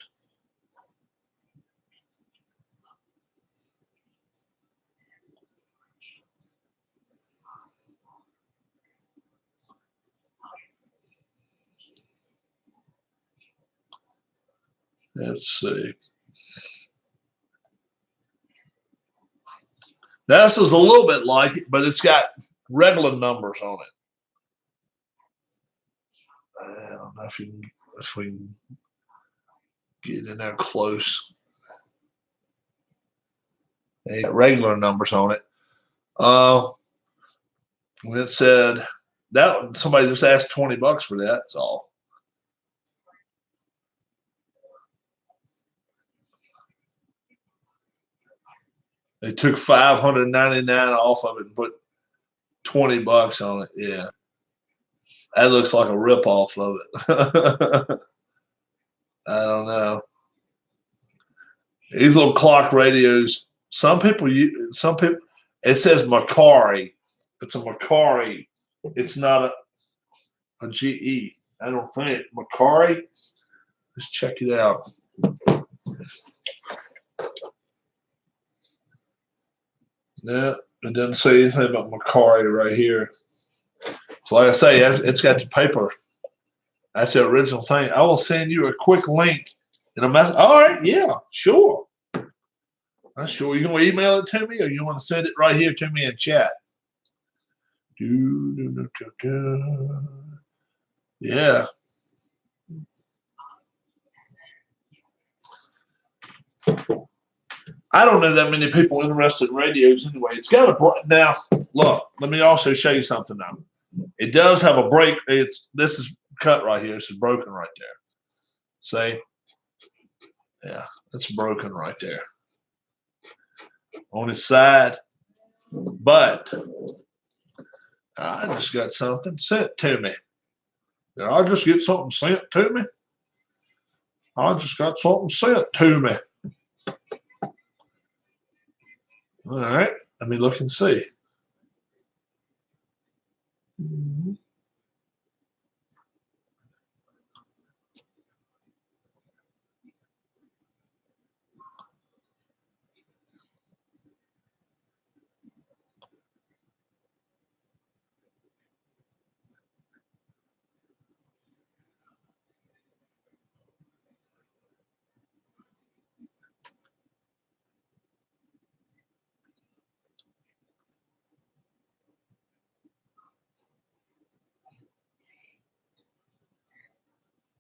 Let's see. Now, this is a little bit like it, but it's got regular numbers on it. I don't know if we can get in there close. They got regular numbers on it. When it said that, somebody just asked $20 for that. That's all. They took $599 off of it and put $20 on it. Yeah, that looks like a ripoff of it. I don't know. These little clock radios. Some people. It says Macari. It's a Macari. It's not a GE. I don't think Macari. Let's check it out. Yeah, it doesn't say anything about Macari right here. So like I say, it's got the paper. That's the original thing. I will send you a quick link in a message. All right, yeah, sure. I'm sure. You gonna email it to me, or you want to send it right here to me in chat? Yeah. I don't know that many people interested in radios anyway. It's got a now. Look, let me also show you something now. It does have a break. This is cut right here. This is broken right there. See? Yeah, it's broken right there on its side. But I just got something sent to me. Did I just get something sent to me? I just got something sent to me. All right, let me look and see.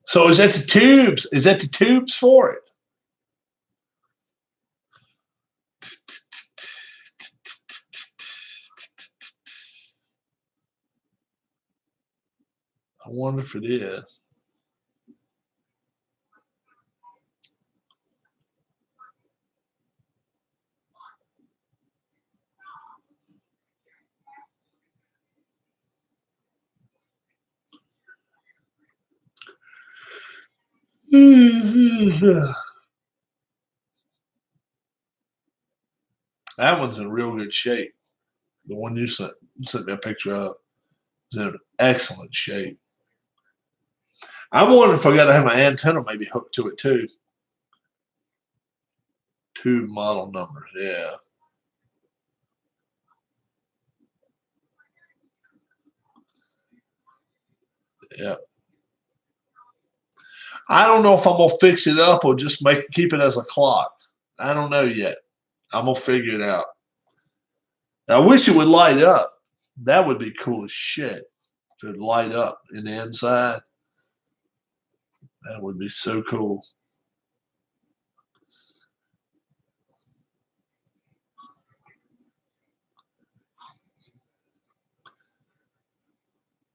So is that the tubes? Is that the tubes for it? I wonder if it is. That one's in real good shape. The one you sent me a picture of is in excellent shape. I'm wondering if I got to have my antenna maybe hooked to it too. Tube model numbers, yeah. Yeah. I don't know if I'm gonna fix it up or just keep it as a clock. I don't know yet. I'm gonna figure it out. I wish it would light up. That would be cool as shit. If it would light up in the inside, that would be so cool.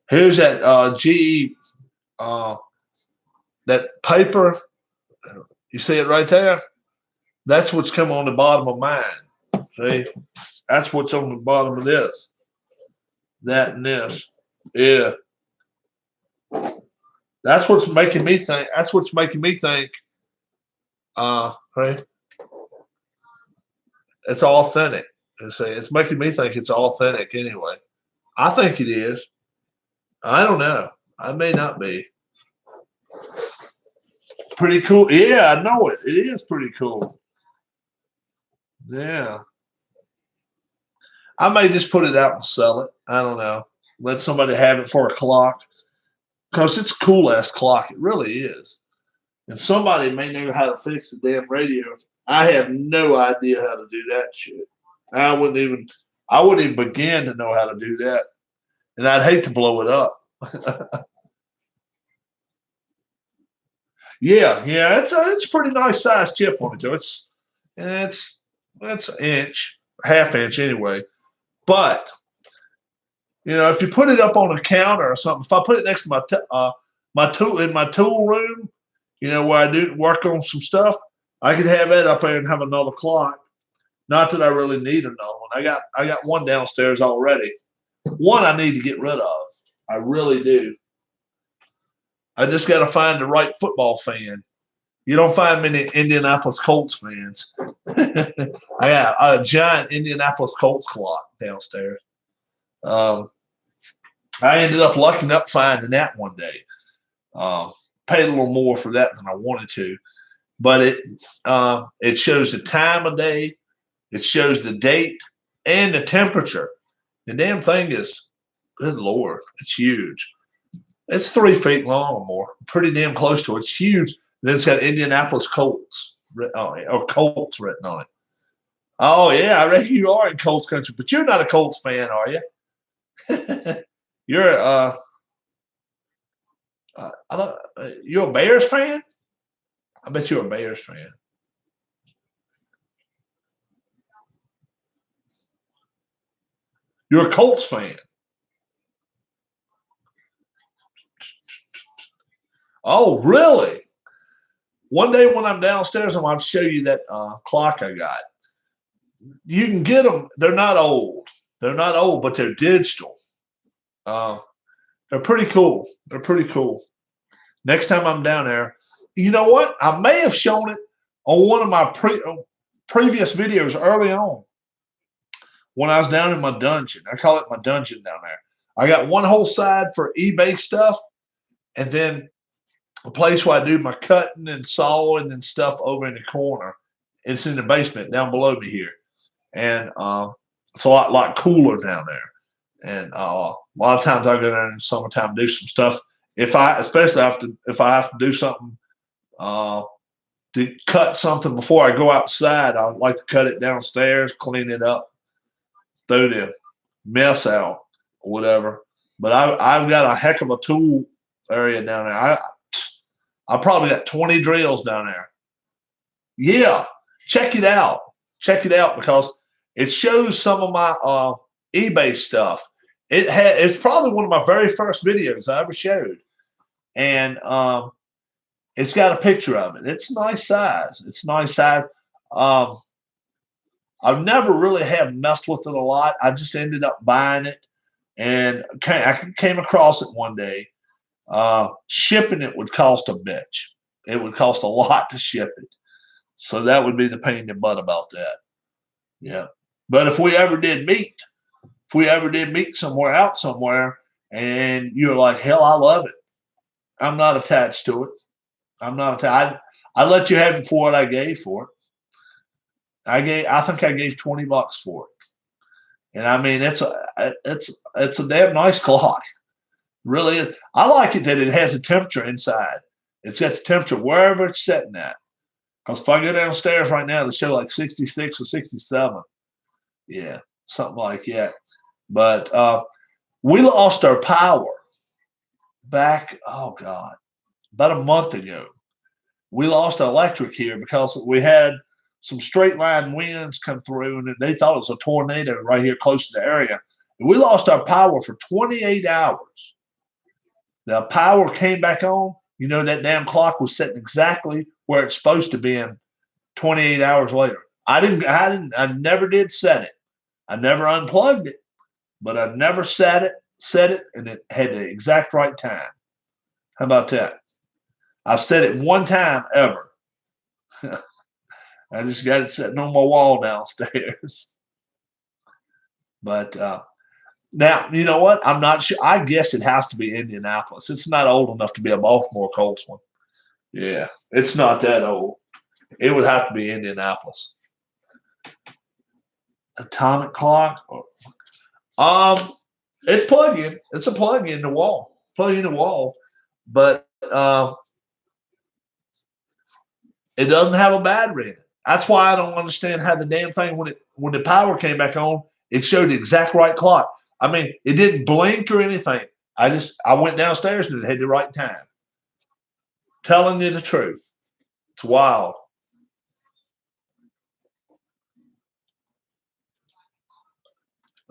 Here's that GE that paper. You see it right there? That's what's come on the bottom of mine. See? That's what's on the bottom of this. That and this. Yeah. That's what's making me think. That's what's making me think. Right? It's authentic. It's making me think it's authentic anyway. I think it is. I don't know. I may not be. Pretty cool. Yeah, I know it. It is pretty cool. Yeah. I may just put it out and sell it. I don't know. Let somebody have it for a clock. Because it's a cool ass clock. It really is. And somebody may know how to fix the damn radio. I have no idea how to do that shit. I wouldn't even begin to know how to do that. And I'd hate to blow it up. Yeah, it's a pretty nice size chip on it, Joe. It's an inch, half inch anyway. But if you put it up on a counter or something, if I put it next to my tool room, where I do work on some stuff, I could have that up there and have another clock. Not that I really need another one. I got one downstairs already. One I need to get rid of. I really do. I just got to find the right football fan. You don't find many Indianapolis Colts fans. I got a giant Indianapolis Colts clock downstairs. I ended up lucking up finding that one day. Paid a little more for that than I wanted to, but it shows the time of day, it shows the date, and the temperature. The damn thing is, good Lord, it's huge. It's 3 feet long or more, pretty damn close to it. It's huge. Then it's got Indianapolis Colts or Colts written on it. Oh yeah, I reckon you are in Colts country, but you're not a Colts fan, are you? You're you're a Bears fan? I bet you're a Bears fan. You're a Colts fan. Oh, really? One day when I'm downstairs, I'm going to show you that clock I got. You can get them. They're not old. They're not old, but they're digital. They're pretty cool. They're pretty cool. Next time I'm down there, you know what? I may have shown it on one of my previous videos early on when I was down in my dungeon. I call it my dungeon down there. I got one whole side for eBay stuff, and then a place where I do my cutting and sawing and stuff over in the corner. It's in the basement down below me here, and it's a lot cooler down there. And a lot of times I go there in the summertime and do some stuff. Especially if I have to do something to cut something before I go outside, I like to cut it downstairs, clean it up, throw the mess out or whatever. But I've got a heck of a tool area down there. I probably got 20 drills down there. Yeah, check it out. Check it out because it shows some of my eBay stuff. It's probably one of my very first videos I ever showed, and it's got a picture of it. It's nice size. It's nice size. Um, I've never really have messed with it a lot. I just ended up buying it, and I came across it one day. Shipping it would cost a bitch. It would cost a lot to ship it. So that would be the pain in the butt about that. Yeah. But if we ever did meet somewhere out somewhere and you're like, hell, I love it. I'm not attached to it. I'm not attached. I let you have it for what I gave for it. I think I gave $20 for it. And I mean, it's a damn nice clock. Really is. I like it that it has a temperature inside. It's got the temperature wherever it's sitting at. Because if I go downstairs right now, they show like 66 or 67. Yeah, something like that. But we lost our power back, oh God, about a month ago. We lost our electric here because we had some straight line winds come through and they thought it was a tornado right here close to the area. And we lost our power for 28 hours. The power came back on. You know, that damn clock was sitting exactly where it's supposed to be in 28 hours later. I never did set it. I never unplugged it, but I never set it, and it had the exact right time. How about that? I've set it one time ever. I just got it sitting on my wall downstairs. But now, you know what? I'm not sure. I guess it has to be Indianapolis. It's not old enough to be a Baltimore Colts one. Yeah, it's not that old. It would have to be Indianapolis. Atomic clock? It's plug-in. It's a plug-in the wall. Plug-in the wall. But it doesn't have a battery in it. That's why I don't understand how the damn thing, when the power came back on, it showed the exact right clock. I mean, it didn't blink or anything. I went downstairs and it had the right time. Telling you the truth. It's wild.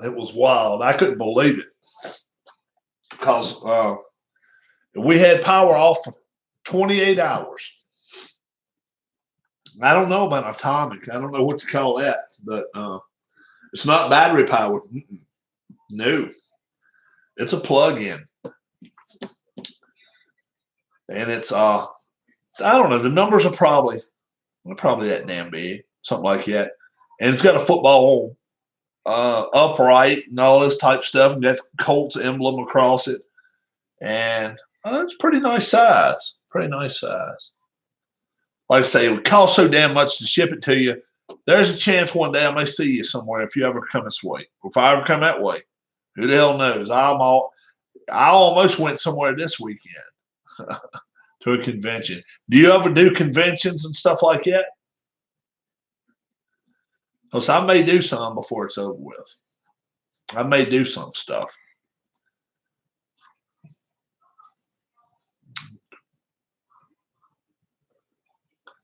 It was wild. I couldn't believe it. Because we had power off for 28 hours. I don't know about atomic. I don't know what to call that. But it's not battery powered. No. It's a plug-in. And it's I don't know, the numbers are probably that damn big, something like that. And it's got a football upright and all this type stuff, and got the Colts emblem across it. And it's pretty nice size. Pretty nice size. Like I say, it would cost so damn much to ship it to you. There's a chance one day I may see you somewhere if you ever come this way. Or if I ever come that way. Who the hell knows? I almost went somewhere this weekend to a convention. Do you ever do conventions and stuff like that? Because I may do some before it's over with. I may do some stuff.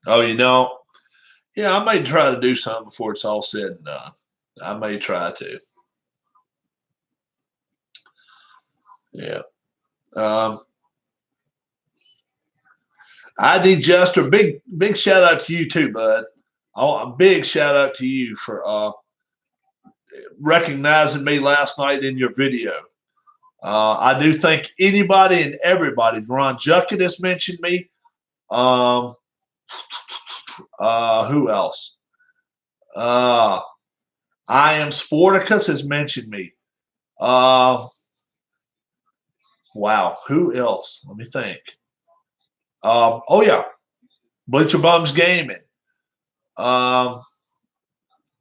Oh, yeah, I may try to do something before it's all said and done. I may try to. Yeah. ID Jester, big shout out to you too, bud. A big shout out to you for recognizing me last night in your video. I do thank anybody and everybody. Ron Juckett has mentioned me. Who else? I am Sporticus has mentioned me. Wow. Who else? Let me think. Oh yeah. Bleacher Bums Gaming. Al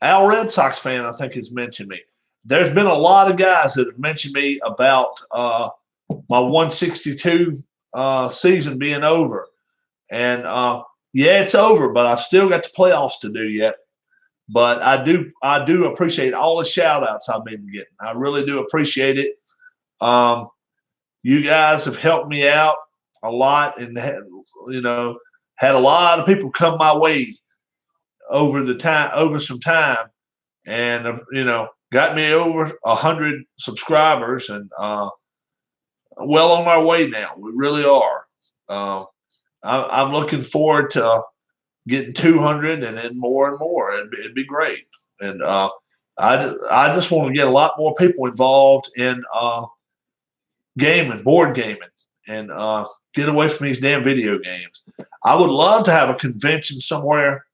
Red Sox fan, I think, has mentioned me. There's been a lot of guys that have mentioned me about my 162 season being over. And yeah, it's over, but I've still got the playoffs to do yet. But I do appreciate all the shout outs I've been getting. I really do appreciate it. You guys have helped me out a lot and had a lot of people come my way over some time, and got me over 100 subscribers, and well on our way now. We really are. I'm looking forward to getting 200 and then more and more. It'd be great. And I just want to get a lot more people involved in gaming, board gaming, and get away from these damn video games. I would love to have a convention somewhere.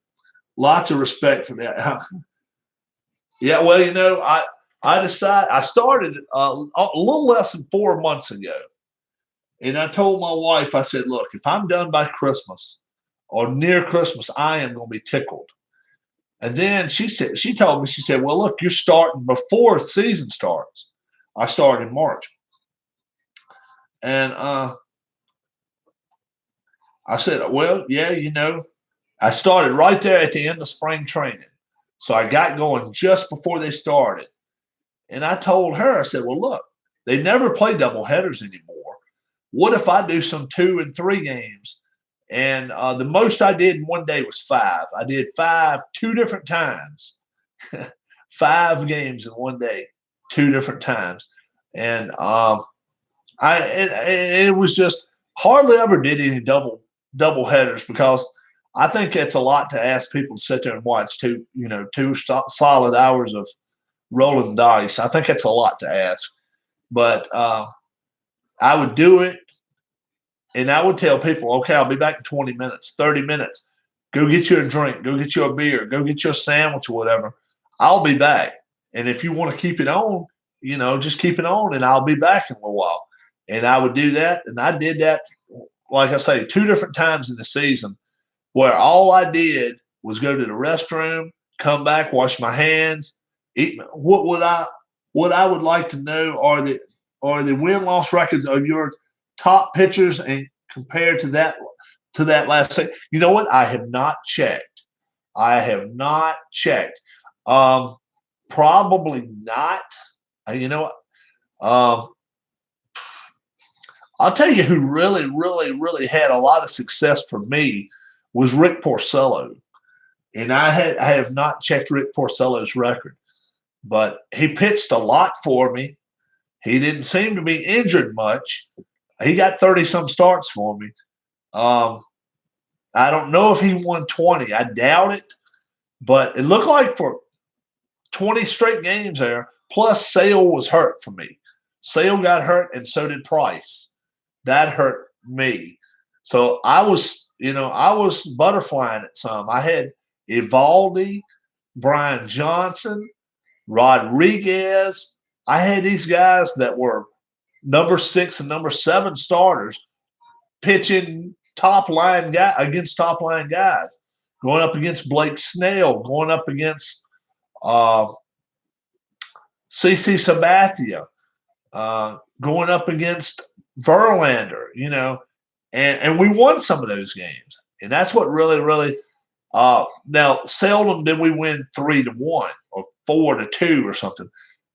Lots of respect for that. Yeah, well, I started a little less than 4 months ago. And I told my wife, I said, look, if I'm done by Christmas or near Christmas, I am going to be tickled. And then she told me, she said, well, look, you're starting before the season starts. I started in March. And I said, well, yeah, I started right there at the end of spring training. So I got going just before they started. And I told her, I said, well, look, they never play double headers anymore. What if I do some 2 and 3 games? And the most I did in one day was 5. I did 5 2 different times. 5 games in one day, 2 different times. And it was just hardly ever did any double headers, because I think it's a lot to ask people to sit there and watch 2 solid hours of rolling dice. I think it's a lot to ask. But I would do it, and I would tell people, okay, I'll be back in 20 minutes, 30 minutes. Go get you a drink. Go get you a beer. Go get you a sandwich or whatever. I'll be back. And if you want to keep it on, just keep it on, and I'll be back in a little while. And I would do that, and I did that, like I say, 2 different times in the season, where all I did was go to the restroom, come back, wash my hands, eat. What I would like to know are the win-loss records of your top pitchers, and compared to that last season. You know what? I have not checked. Probably not. You know what? I'll tell you who really, really, really had a lot of success for me was Rick Porcello. And I have not checked Rick Porcello's record, but he pitched a lot for me. He didn't seem to be injured much. He got 30-some starts for me. I don't know if he won 20. I doubt it. But it looked like for 20 straight games there, plus Sale was hurt for me. Sale got hurt, and so did Price. That hurt me. So I was butterflying it some. I had Evaldi, Brian Johnson, Rodriguez. I had these guys that were number 6 and number 7 starters pitching against top line guys, going up against Blake Snell, going up against CC Sabathia, going up against Verlander, and we won some of those games. And that's what really, really now seldom did we win 3-1 or 4-2 or something.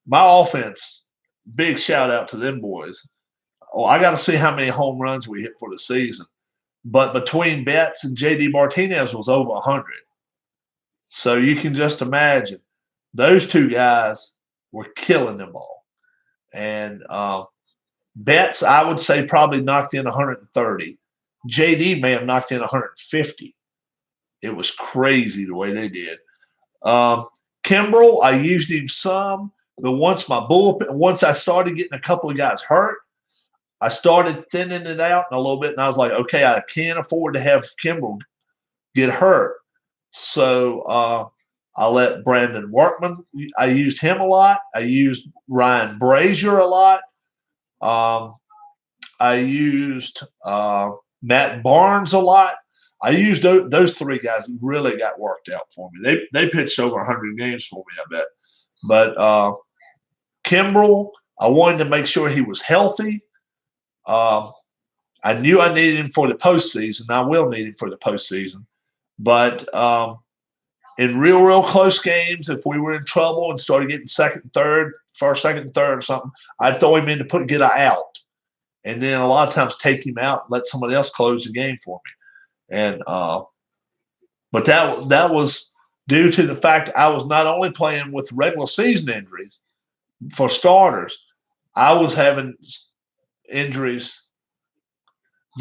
My offense, big shout out to them boys. Oh, I got to see how many home runs we hit for the season. But between Betts and J.D. Martinez was over 100. So you can just imagine those 2 guys were killing them all. And Betts, I would say, probably knocked in 130. J.D. may have knocked in 150. It was crazy the way they did. Kimbrel, I used him some. But once I started getting a couple of guys hurt, I started thinning it out a little bit, and I was like, okay, I can't afford to have Kimbrel get hurt. So I let Brandon Workman. I used him a lot. I used Ryan Brazier a lot. I used Matt Barnes a lot. I used those 3 guys who really got worked out for me. They pitched over 100 games for me, I bet. But Kimbrel, I wanted to make sure he was healthy. I knew I needed him for the postseason. I will need him for the postseason. But in real close games, if we were in trouble and started getting first, second, and third or something, I'd throw him in to get an out. And then a lot of times take him out and let somebody else close the game for me. And but that was due to the fact I was not only playing with regular season injuries for starters, I was having injuries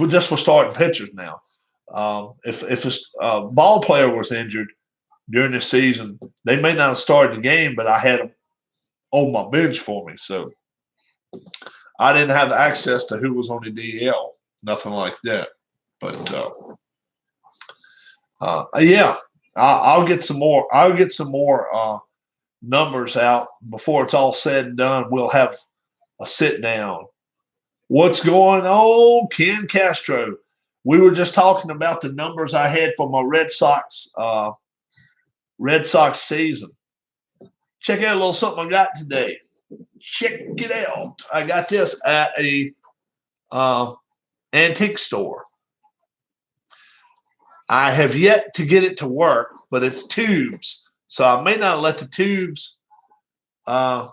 just for starting pitchers now. If a ball player was injured during the season, they may not have started the game, but I had them on my bench for me. So I didn't have access to who was on the DL, nothing like that. But yeah, I'll get some more. I'll get some more numbers out before it's all said and done. We'll have a sit down. What's going on, Ken Castro? We were just talking about the numbers I had for my Red Sox season. Check out a little something I got today. Check it out. I got this at a antique store. I have yet to get it to work, but it's tubes, so I may not let the tubes. Yeah,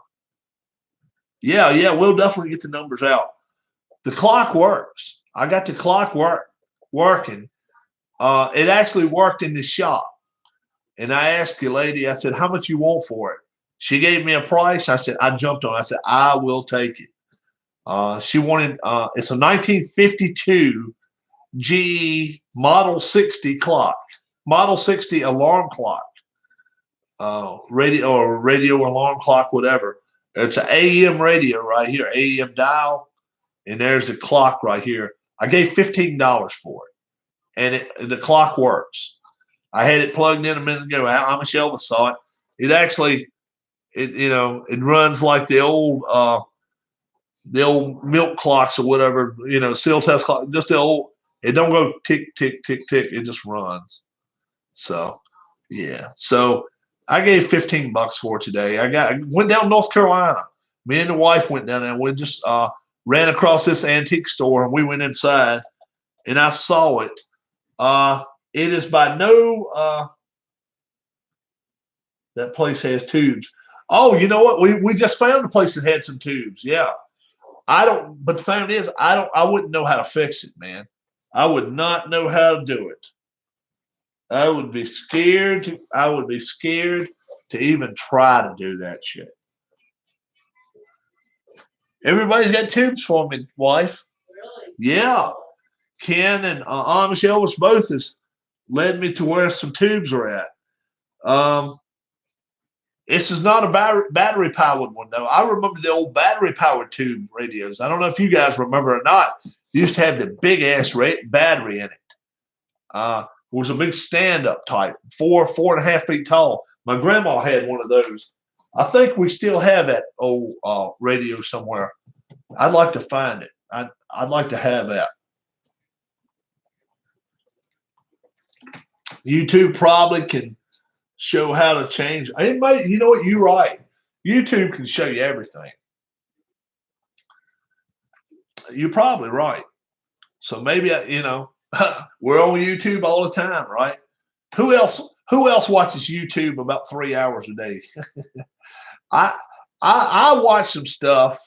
we'll definitely get the numbers out. The clock works. I got the clock working. It actually worked in the shop. And I asked the lady, I said, how much you want for it? She gave me a price. I said, I jumped on it. I said, I will take it. She wanted, it's a 1952 GE Model 60 clock, Model 60 alarm clock, radio alarm clock, whatever. It's an AM radio right here, AM dial. And there's a clock right here. I gave $15 for it, and the clock works. I had it plugged in a minute ago. Michelle saw it. It actually, it runs like the old milk clocks or whatever, seal test clock. Just the old. It don't go tick tick tick tick. It just runs. So, yeah. So I gave $15 for it today. Went down to North Carolina. Me and the wife went down there. And we just ran across this antique store, and we went inside, and I saw it. It is by no that place has tubes. Oh, you know what? We just found a place that had some tubes. Yeah. But the thing is, I wouldn't know how to fix it, man. I would not know how to do it. I would be scared to even try to do that shit. Everybody's got tubes for me, wife. Really? Yeah. Ken and Michelle was both has led me to where some tubes are at. This is not a battery powered one though. I remember the old battery powered tube radios. I don't know if you guys remember or not. It used to have the big ass battery in it. It was a big stand up type, 4.5 feet tall. My grandma had one of those. I think we still have that old radio somewhere. I'd like to find it. I'd like to have that. YouTube probably can show how to change. Anybody, you know what? You're right. YouTube can show you everything. You're probably right. So maybe we're on YouTube all the time, right? Who else watches YouTube about 3 hours a day? I watch some stuff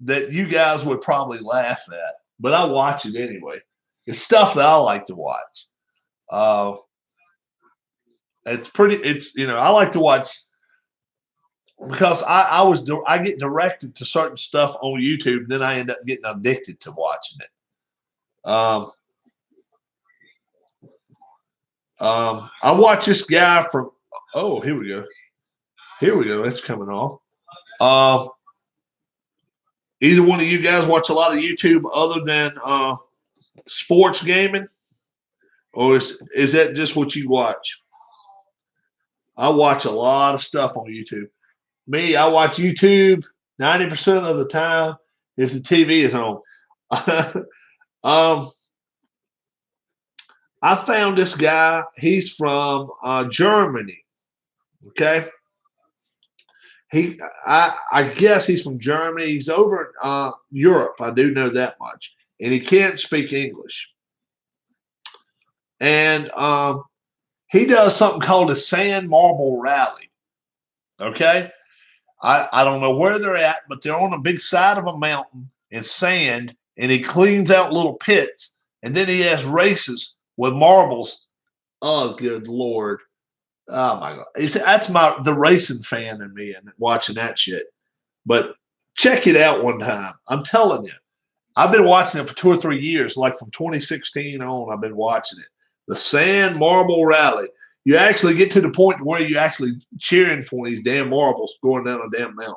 that you guys would probably laugh at, but I watch it anyway. It's stuff that I like to watch. I like to watch because I get directed to certain stuff on YouTube, and then I end up getting addicted to watching it. I watch this guy from. Oh, here we go. It's coming off. Either one of you guys watch a lot of YouTube other than sports gaming, or is that just what you watch? I watch a lot of stuff on YouTube. Me, I watch YouTube 90% of the time if the TV is on. I found this guy. He's from Germany. Okay. I guess he's from Germany. He's over in Europe. I do know that much. And he can't speak English. And he does something called a sand marble rally. Okay. I don't know where they're at, but they're on a big side of a mountain in sand, and he cleans out little pits, and then he has races with marbles. Oh, good Lord. Oh my God. That's the racing fan in me and watching that shit. But check it out one time. I'm telling you. I've been watching it for 2 or 3 years, like from 2016 on. I've been watching it. The Sand Marble Rally. You actually get to the point where you actually cheering for these damn marbles going down a damn mountain.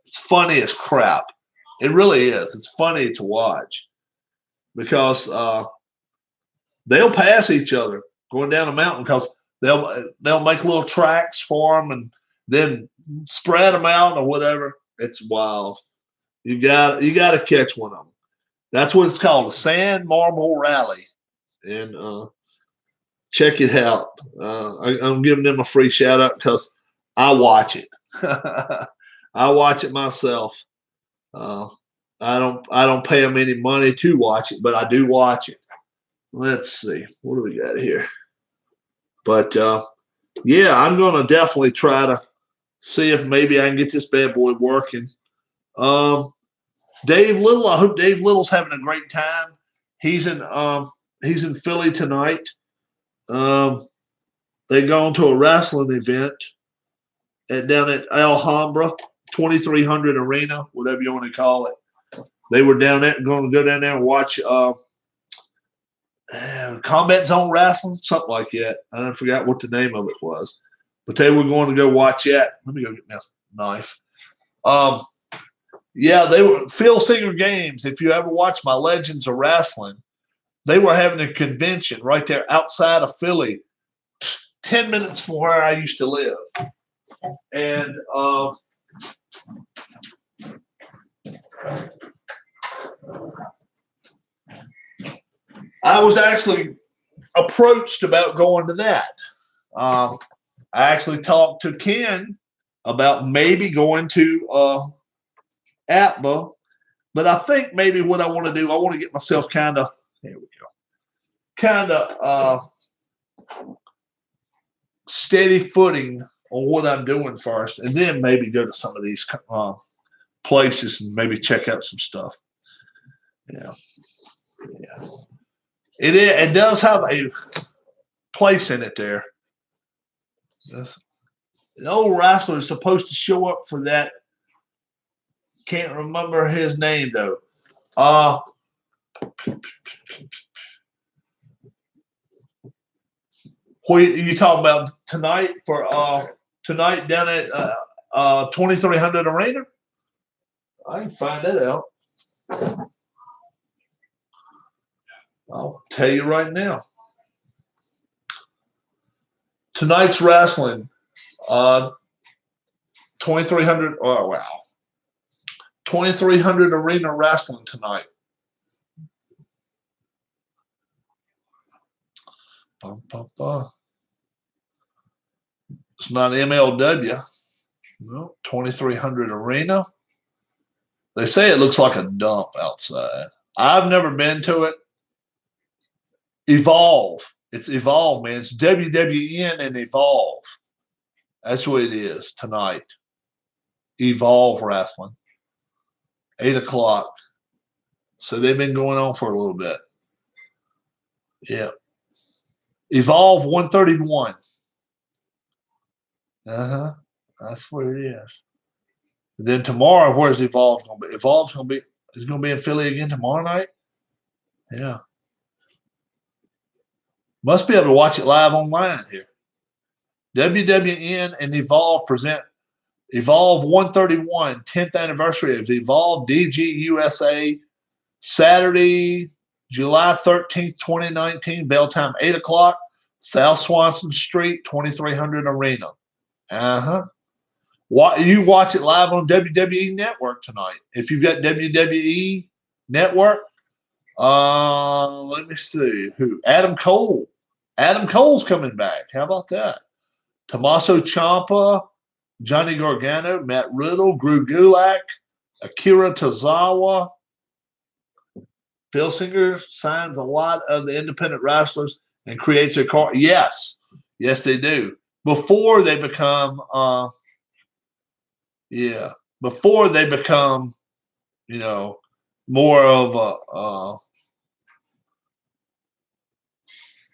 It's funny as crap. It really is. It's funny to watch because they'll pass each other going down a mountain because they'll make little tracks for them and then spread them out or whatever. It's wild. You got to catch one of them. That's what it's called, the Sand Marble Rally, and check it out. I'm giving them a free shout out because I watch it. I watch it myself. I don't pay them any money to watch it, but I do watch it. Let's see, what do we got here? But yeah, I'm gonna definitely try to see if maybe I can get this bad boy working. Dave Little, I hope Dave Little's having a great time. He's in Philly tonight. They going to a wrestling event down at Alhambra, 2300 Arena, whatever you want to call it. They were down there, going to go down there and watch Combat Zone Wrestling, something like that. I forgot what the name of it was, but they were going to go watch that. Let me go get my knife. Yeah, they were Phil Singer Games. If you ever watch my Legends of Wrestling, they were having a convention right there outside of Philly, 10 minutes from where I used to live. And I was actually approached about going to that. I actually talked to Ken about maybe going to APBA, but I think maybe what I want to do, I want to get myself kind of, here we go, kind of steady footing on what I'm doing first, and then maybe go to some of these places and maybe check out some stuff. Yeah. It does have a place in it there. Yes. The old wrestler is supposed to show up for that. Can't remember his name though. What you talking about tonight for tonight down at 2300 Arena? I can find that out. I'll tell you right now. Tonight's wrestling, 2300. Oh wow, 2300 Arena Wrestling tonight. It's not MLW. No, 2300 Arena. They say it looks like a dump outside. I've never been to it. Evolve. It's Evolve, man. It's WWN and Evolve. That's what it is tonight. Evolve Wrestling. 8 o'clock. So they've been going on for a little bit. Yeah. Evolve 131. That's what it is. Then tomorrow, where's Evolve going to be? Evolve's going to be, is going to be in Philly again tomorrow night? Yeah. Must be able to watch it live online here. WWN and Evolve present Evolve 131, 10th anniversary of Evolve DG USA, Saturday, July 13th, 2019, bell time 8 o'clock, South Swanson Street, 2300 Arena. You watch it live on WWE Network tonight. If you've got WWE Network, let me see who. Adam Cole. Adam Cole's coming back. How about that? Tommaso Ciampa, Johnny Gargano, Matt Riddle, Drew Gulak, Akira Tozawa. Phil Singer signs a lot of the independent wrestlers and creates a card. Yes, they do. Before they become, before they become, more of a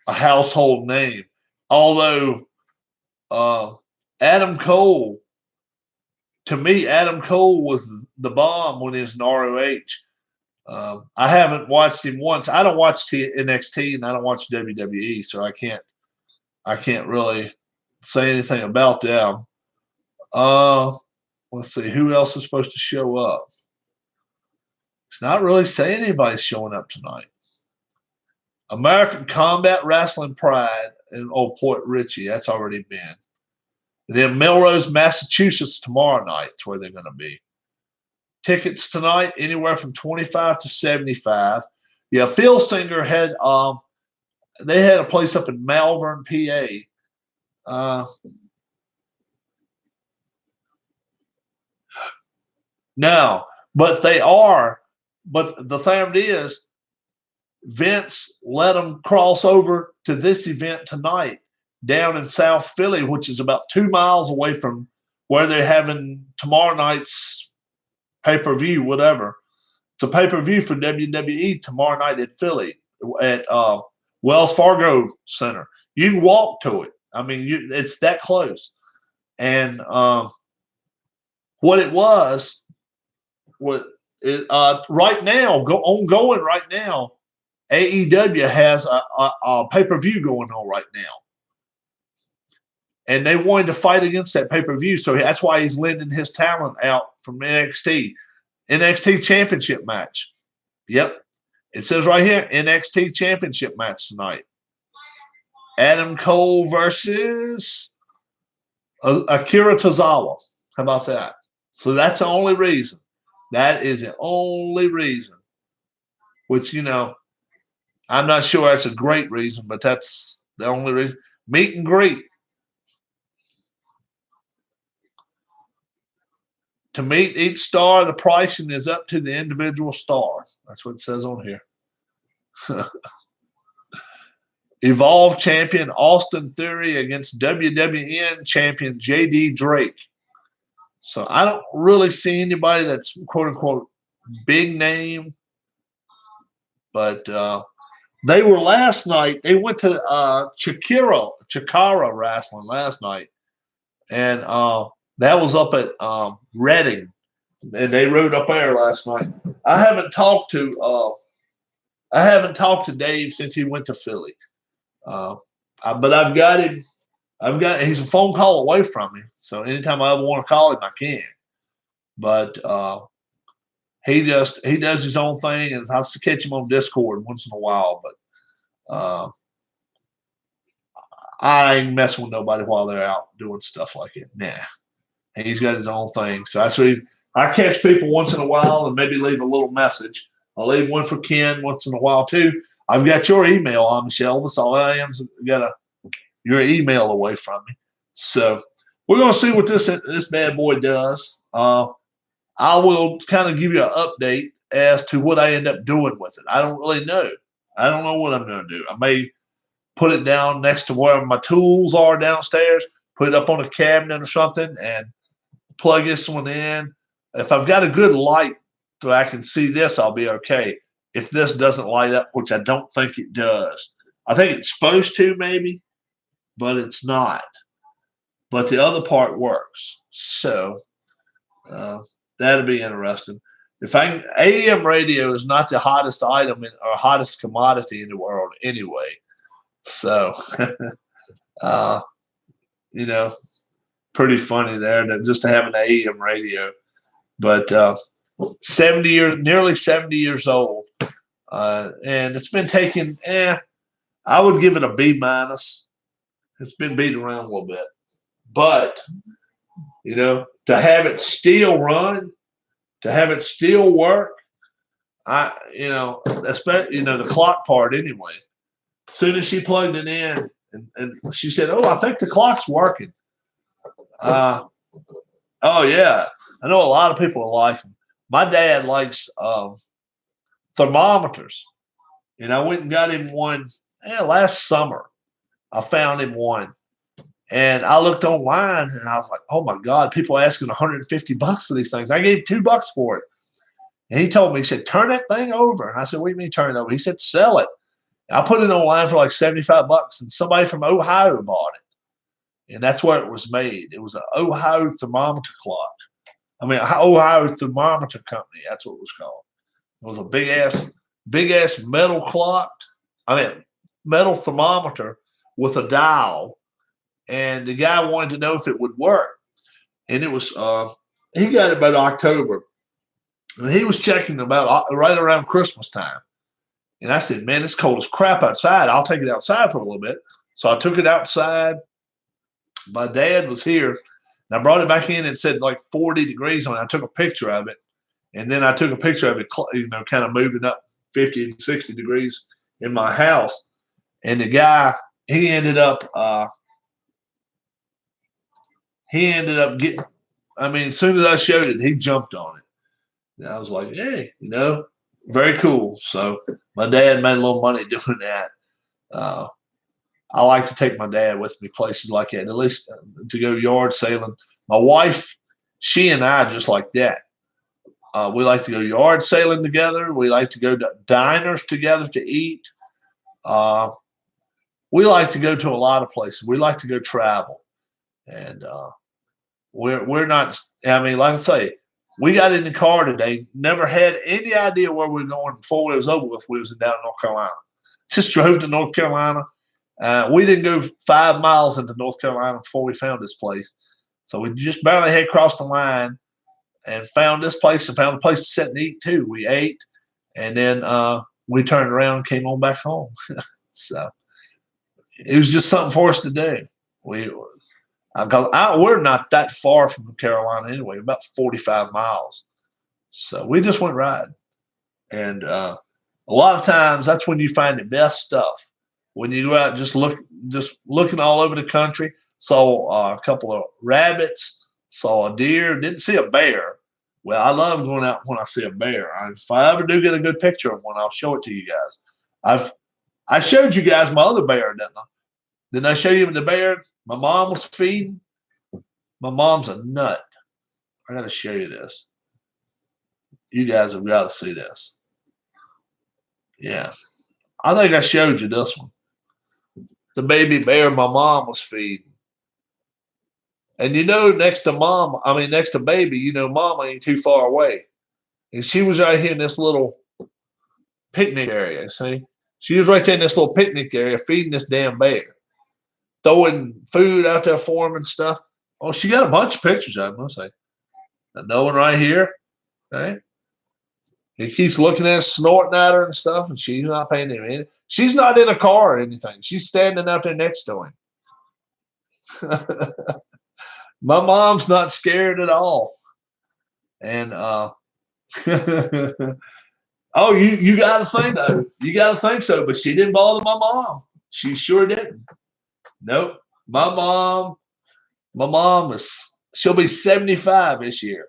a household name. Although Adam Cole, to me, Adam Cole was the bomb when he was in ROH. I haven't watched him once. I don't watch NXT and I don't watch WWE, so I can't really say anything about them. Let's see who else is supposed to show up. It's not really saying anybody's showing up tonight. American Combat Wrestling Pride in Old Port Richey. That's already been. And then Melrose, Massachusetts tomorrow night is where they're going to be. Tickets tonight anywhere from $25 to $75. Yeah, Phil Singer had they had a place up in Malvern, PA. No, but the thing is, Vince let them cross over to this event tonight down in South Philly, which is about 2 miles away from where they're having tomorrow night's pay-per-view, whatever. It's a pay-per-view for WWE tomorrow night at Philly at Wells Fargo Center. You can walk to it. I mean, it's that close. And what it was, right now, ongoing right now, AEW has a pay-per-view going on right now. And they wanted to fight against that pay-per-view, so that's why he's lending his talent out from NXT. NXT Championship match. Yep. It says right here, NXT Championship match tonight. Adam Cole versus Akira Tozawa. How about that? So that's the only reason. That is the only reason. Which, I'm not sure that's a great reason, but that's the only reason. Meet and greet. To meet each star, the pricing is up to the individual star. That's what it says on here. Evolve champion Austin Theory against WWN champion JD Drake. So I don't really see anybody that's quote unquote big name, but they were last night. They went to Chikara Wrestling last night, and that was up at Reading, and they rode up there last night. I haven't talked to Dave since he went to Philly, but I've got him. He's a phone call away from me, so anytime I ever want to call him, I can. But he does his own thing, and I catch him on Discord once in a while. But I ain't messing with nobody while they're out doing stuff like it. Nah. He's got his own thing. So that's what I catch people once in a while and maybe leave a little message. I'll leave one for Ken once in a while too. I've got your email on, Michelle. That's all I am. Got your email away from me. So we're going to see what this bad boy does. I will kind of give you an update as to what I end up doing with it. I don't really know. I don't know what I'm going to do. I may put it down next to where my tools are downstairs, put it up on a cabinet or something, and plug this one in. If I've got a good light so I can see this, I'll be okay. If this doesn't light up, which I don't think it does. I think it's supposed to maybe, but it's not. But the other part works. So that'll be interesting. AM radio is not the hottest item or hottest commodity in the world anyway. So, pretty funny there just to have an AM radio. But nearly 70 years old. And it's been taken, I would give it a B-. It's been beat around a little bit. But, to have it still run, to have it still work, especially, the clock part anyway. As soon as she plugged it in and she said, "Oh, I think the clock's working." Oh yeah. I know a lot of people like them. My dad likes thermometers. And I went and got him one last summer. I found him one. And I looked online and I was like, oh my God, people are asking $150 for these things. I gave $2 for it. And he told me, he said, turn that thing over. And I said, what do you mean turn it over? He said, sell it. I put it online for like 75 bucks, and somebody from Ohio bought it. And that's where it was made. It was an Ohio thermometer clock. I mean, Ohio Thermometer Company. That's what it was called. It was a big ass metal clock. I mean, metal thermometer with a dial. And the guy wanted to know if it would work. And it was, he got it about October. And he was checking about right around Christmas time. And I said, man, it's cold as crap outside. I'll take it outside for a little bit. So I took it outside. My dad was here. And I brought it back in and said like 40 degrees on it. I took a picture of it. And then I took a picture of it, kind of moving up 50 and 60 degrees in my house. And the guy, he ended up getting, I mean, as soon as I showed it, he jumped on it. And I was like, hey, very cool. So my dad made a little money doing that. I like to take my dad with me places like that, at least to go yard sailing. My wife, she and I just like that. We like to go yard sailing together. We like to go to diners together to eat. We like to go to a lot of places. We like to go travel. And we're not, I mean, like I say, we got in the car today, never had any idea where we were going before it was over with. We was down in North Carolina. Just drove to North Carolina. We didn't go 5 miles into North Carolina before we found this place. So we just barely had crossed the line and found this place and found a place to sit and eat too. We ate, and then we turned around and came on back home. So it was just something for us to do. We're not that far from Carolina anyway, about 45 miles. So we just went riding. And a lot of times that's when you find the best stuff. When you go out just looking all over the country, saw a couple of rabbits, saw a deer, didn't see a bear. Well, I love going out when I see a bear. If I ever do get a good picture of one, I'll show it to you guys. I showed you guys my other bear, didn't I? Didn't I show you the bear my mom was feeding? My mom's a nut. I got to show you this. You guys have got to see this. Yeah. I think I showed you this one. The baby bear my mom was feeding. And next to baby, mama ain't too far away. And she was right here in this little picnic area, see? She was right there in this little picnic area feeding this damn bear. Throwing food out there for him and stuff. Oh, she got a bunch of pictures of him, I'll say. Another one right here. Okay. He keeps looking at her, snorting at her and stuff, and she's not paying him any. She's not in a car or anything. She's standing out there next to him. My mom's not scared at all. And oh, you gotta think though. You gotta think so, but she didn't bother my mom. She sure didn't. Nope. My mom she'll be 75 this year.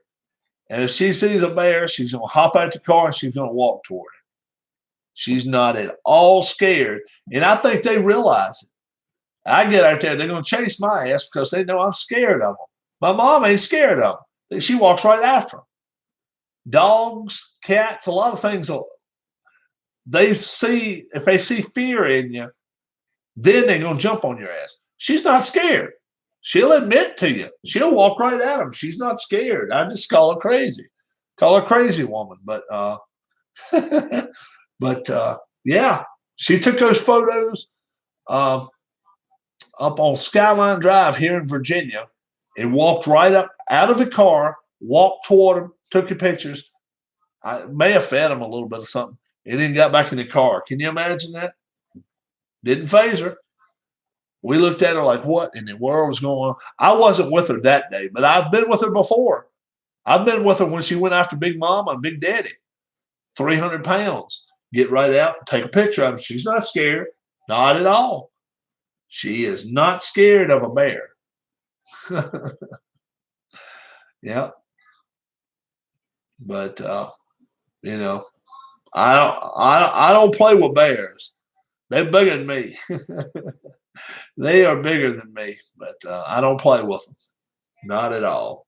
And if she sees a bear, she's gonna hop out the car and she's gonna walk toward it. She's not at all scared. And I think they realize it. I get out there, they're gonna chase my ass because they know I'm scared of them. My mom ain't scared of them. She walks right after them. Dogs, cats, a lot of things. If they see fear in you, then they're gonna jump on your ass. She's not scared. She'll admit to you. She'll walk right at them. She's not scared. I just call her crazy. Call her crazy woman. But yeah, she took those photos up on Skyline Drive here in Virginia and walked right up out of the car, walked toward him, took the pictures. I may have fed him a little bit of something, and then got back in the car. Can you imagine that? Didn't phase her. We looked at her like, what in the world was going on? I wasn't with her that day, but I've been with her before. I've been with her when she went after Big Mama and Big Daddy, 300 pounds. Get right out, take a picture of her. She's not scared. Not at all. She is not scared of a bear. Yeah. But, I don't play with bears. They're bigger than me. They are bigger than me, but I don't play with them. Not at all.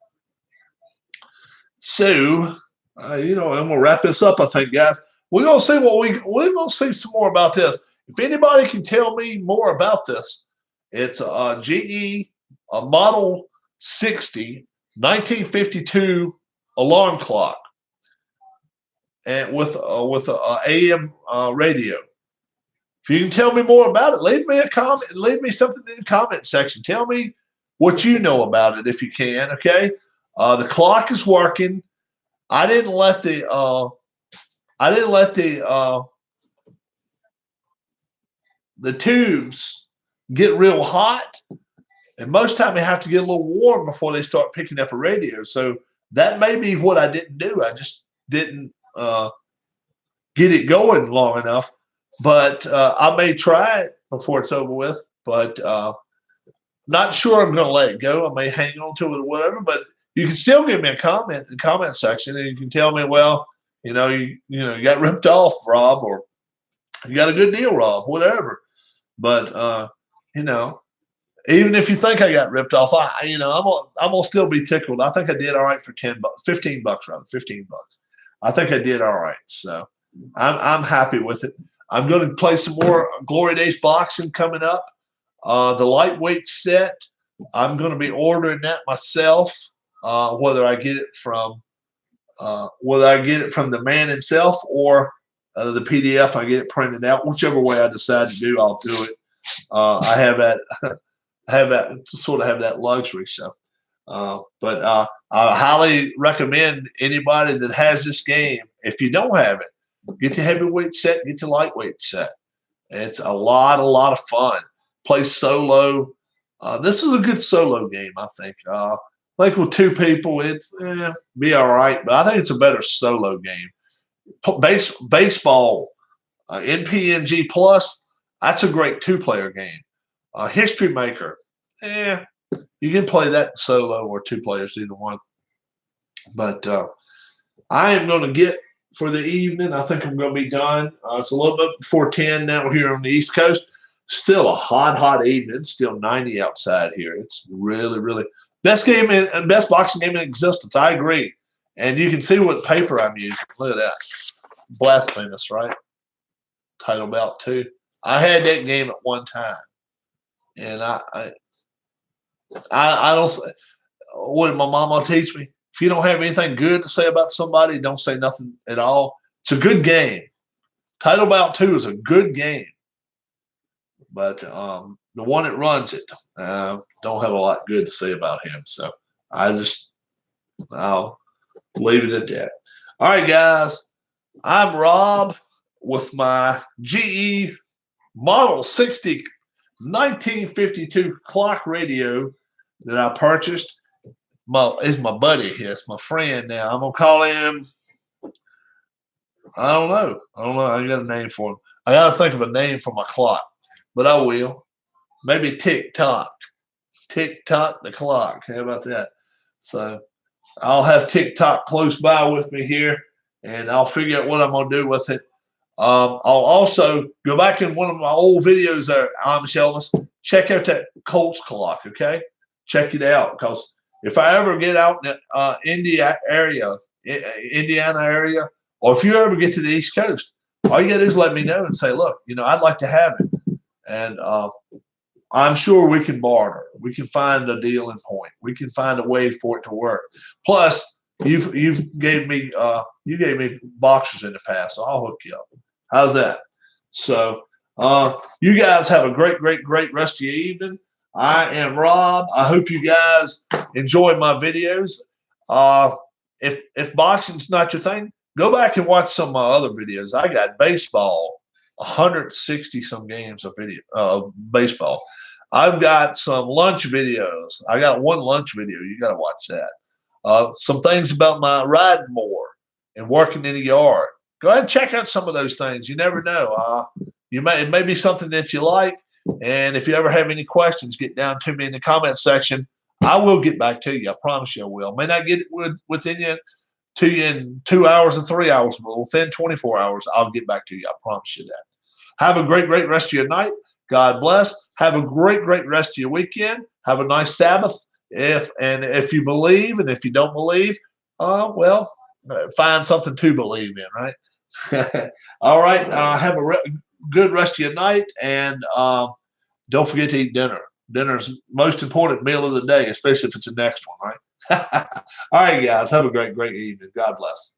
So, and we'll wrap this up, I think, guys. We're gonna see we're gonna see some more about this. If anybody can tell me more about this, it's a GE Model 60 1952 alarm clock, and with a AM radio. If you can tell me more about it, leave me a comment. Leave me something in the comment section. Tell me what you know about it if you can. Okay. The clock is working. I didn't let the tubes get real hot, and most time they have to get a little warm before they start picking up a radio. So that may be what I didn't do. I just didn't get it going long enough. But I may try it before it's over with. But not sure I'm going to let it go. I may hang on to it or whatever. But you can still give me a comment in the comment section, and you can tell me, well, you got ripped off, Rob, or you got a good deal, Rob, whatever. But even if you think I got ripped off, I'm gonna still be tickled. I think I did all right for $15 rather, $15. I think I did all right, so I'm happy with it. I'm going to play some more Glory Days boxing coming up. The lightweight set, I'm going to be ordering that myself. Whether I get it from the man himself or the PDF, I get it printed out. Whichever way I decide to do, I'll do it. I have that luxury. So, but I highly recommend anybody that has this game. If you don't have it, get your heavyweight set, get your lightweight set. It's a lot of fun. Play solo. This is a good solo game, I think. Like with two people, it's be all right, but I think it's a better solo game. Baseball, NPNG Plus, that's a great two-player game. History Maker, you can play that solo or two players, either one. But I am going to get for the evening. I think I'm going to be done. It's a little bit before 10 now here on the East Coast. Still a hot evening. It's still 90 outside here. It's really best boxing game in existence. I agree. And you can see what paper I'm using. Look at that. Blasphemous, right? Title Bout 2. I had that game at one time. And I don't. What did my mama teach me? If you don't have anything good to say about somebody, don't say nothing at all. It's a good game. Title Bout 2 is a good game, but the one that runs it don't have a lot good to say about him. So I'll leave it at that. All right, guys. I'm Rob with my GE Model 60 1952 clock radio that I purchased. Is my buddy here. It's my friend now. I'm going to call him, I don't know. I got a name for him. I got to think of a name for my clock, but I will. Maybe Tick-Tock. Tick-Tock the clock. How about that? So I'll have Tick-Tock close by with me here, and I'll figure out what I'm going to do with it. I'll also go back in one of my old videos there, Amish Elvis. Check out that Colts clock, okay? Check it out, because if I ever get out in the Indiana area, or if you ever get to the East Coast, all you got to do is let me know and say, look, I'd like to have it. And I'm sure we can barter. We can find a deal in point. We can find a way for it to work. Plus, you gave me boxers in the past, so I'll hook you up. How's that? So you guys have a great rest of your evening. I am Rob. I hope you guys enjoy my videos. If boxing's not your thing, go back and watch some of my other videos. I got baseball, 160 some games of baseball. I've got some lunch videos. I got one lunch video. You got to watch that. Some things about my riding more and working in the yard. Go ahead and check out some of those things. You never know. It may be something that you like. And if you ever have any questions, get down to me in the comment section. I will get back to you. I promise you I will. May not get it within you in 2 hours or 3 hours, but within 24 hours, I'll get back to you. I promise you that. Have a great rest of your night. God bless. Have a great rest of your weekend. Have a nice Sabbath. If you believe, and if you don't believe, find something to believe in, right? All right. Have a good rest of your night, and don't forget to eat dinner. Dinner's the most important meal of the day, especially if it's the next one, right? All right, guys. Have a great evening. God bless.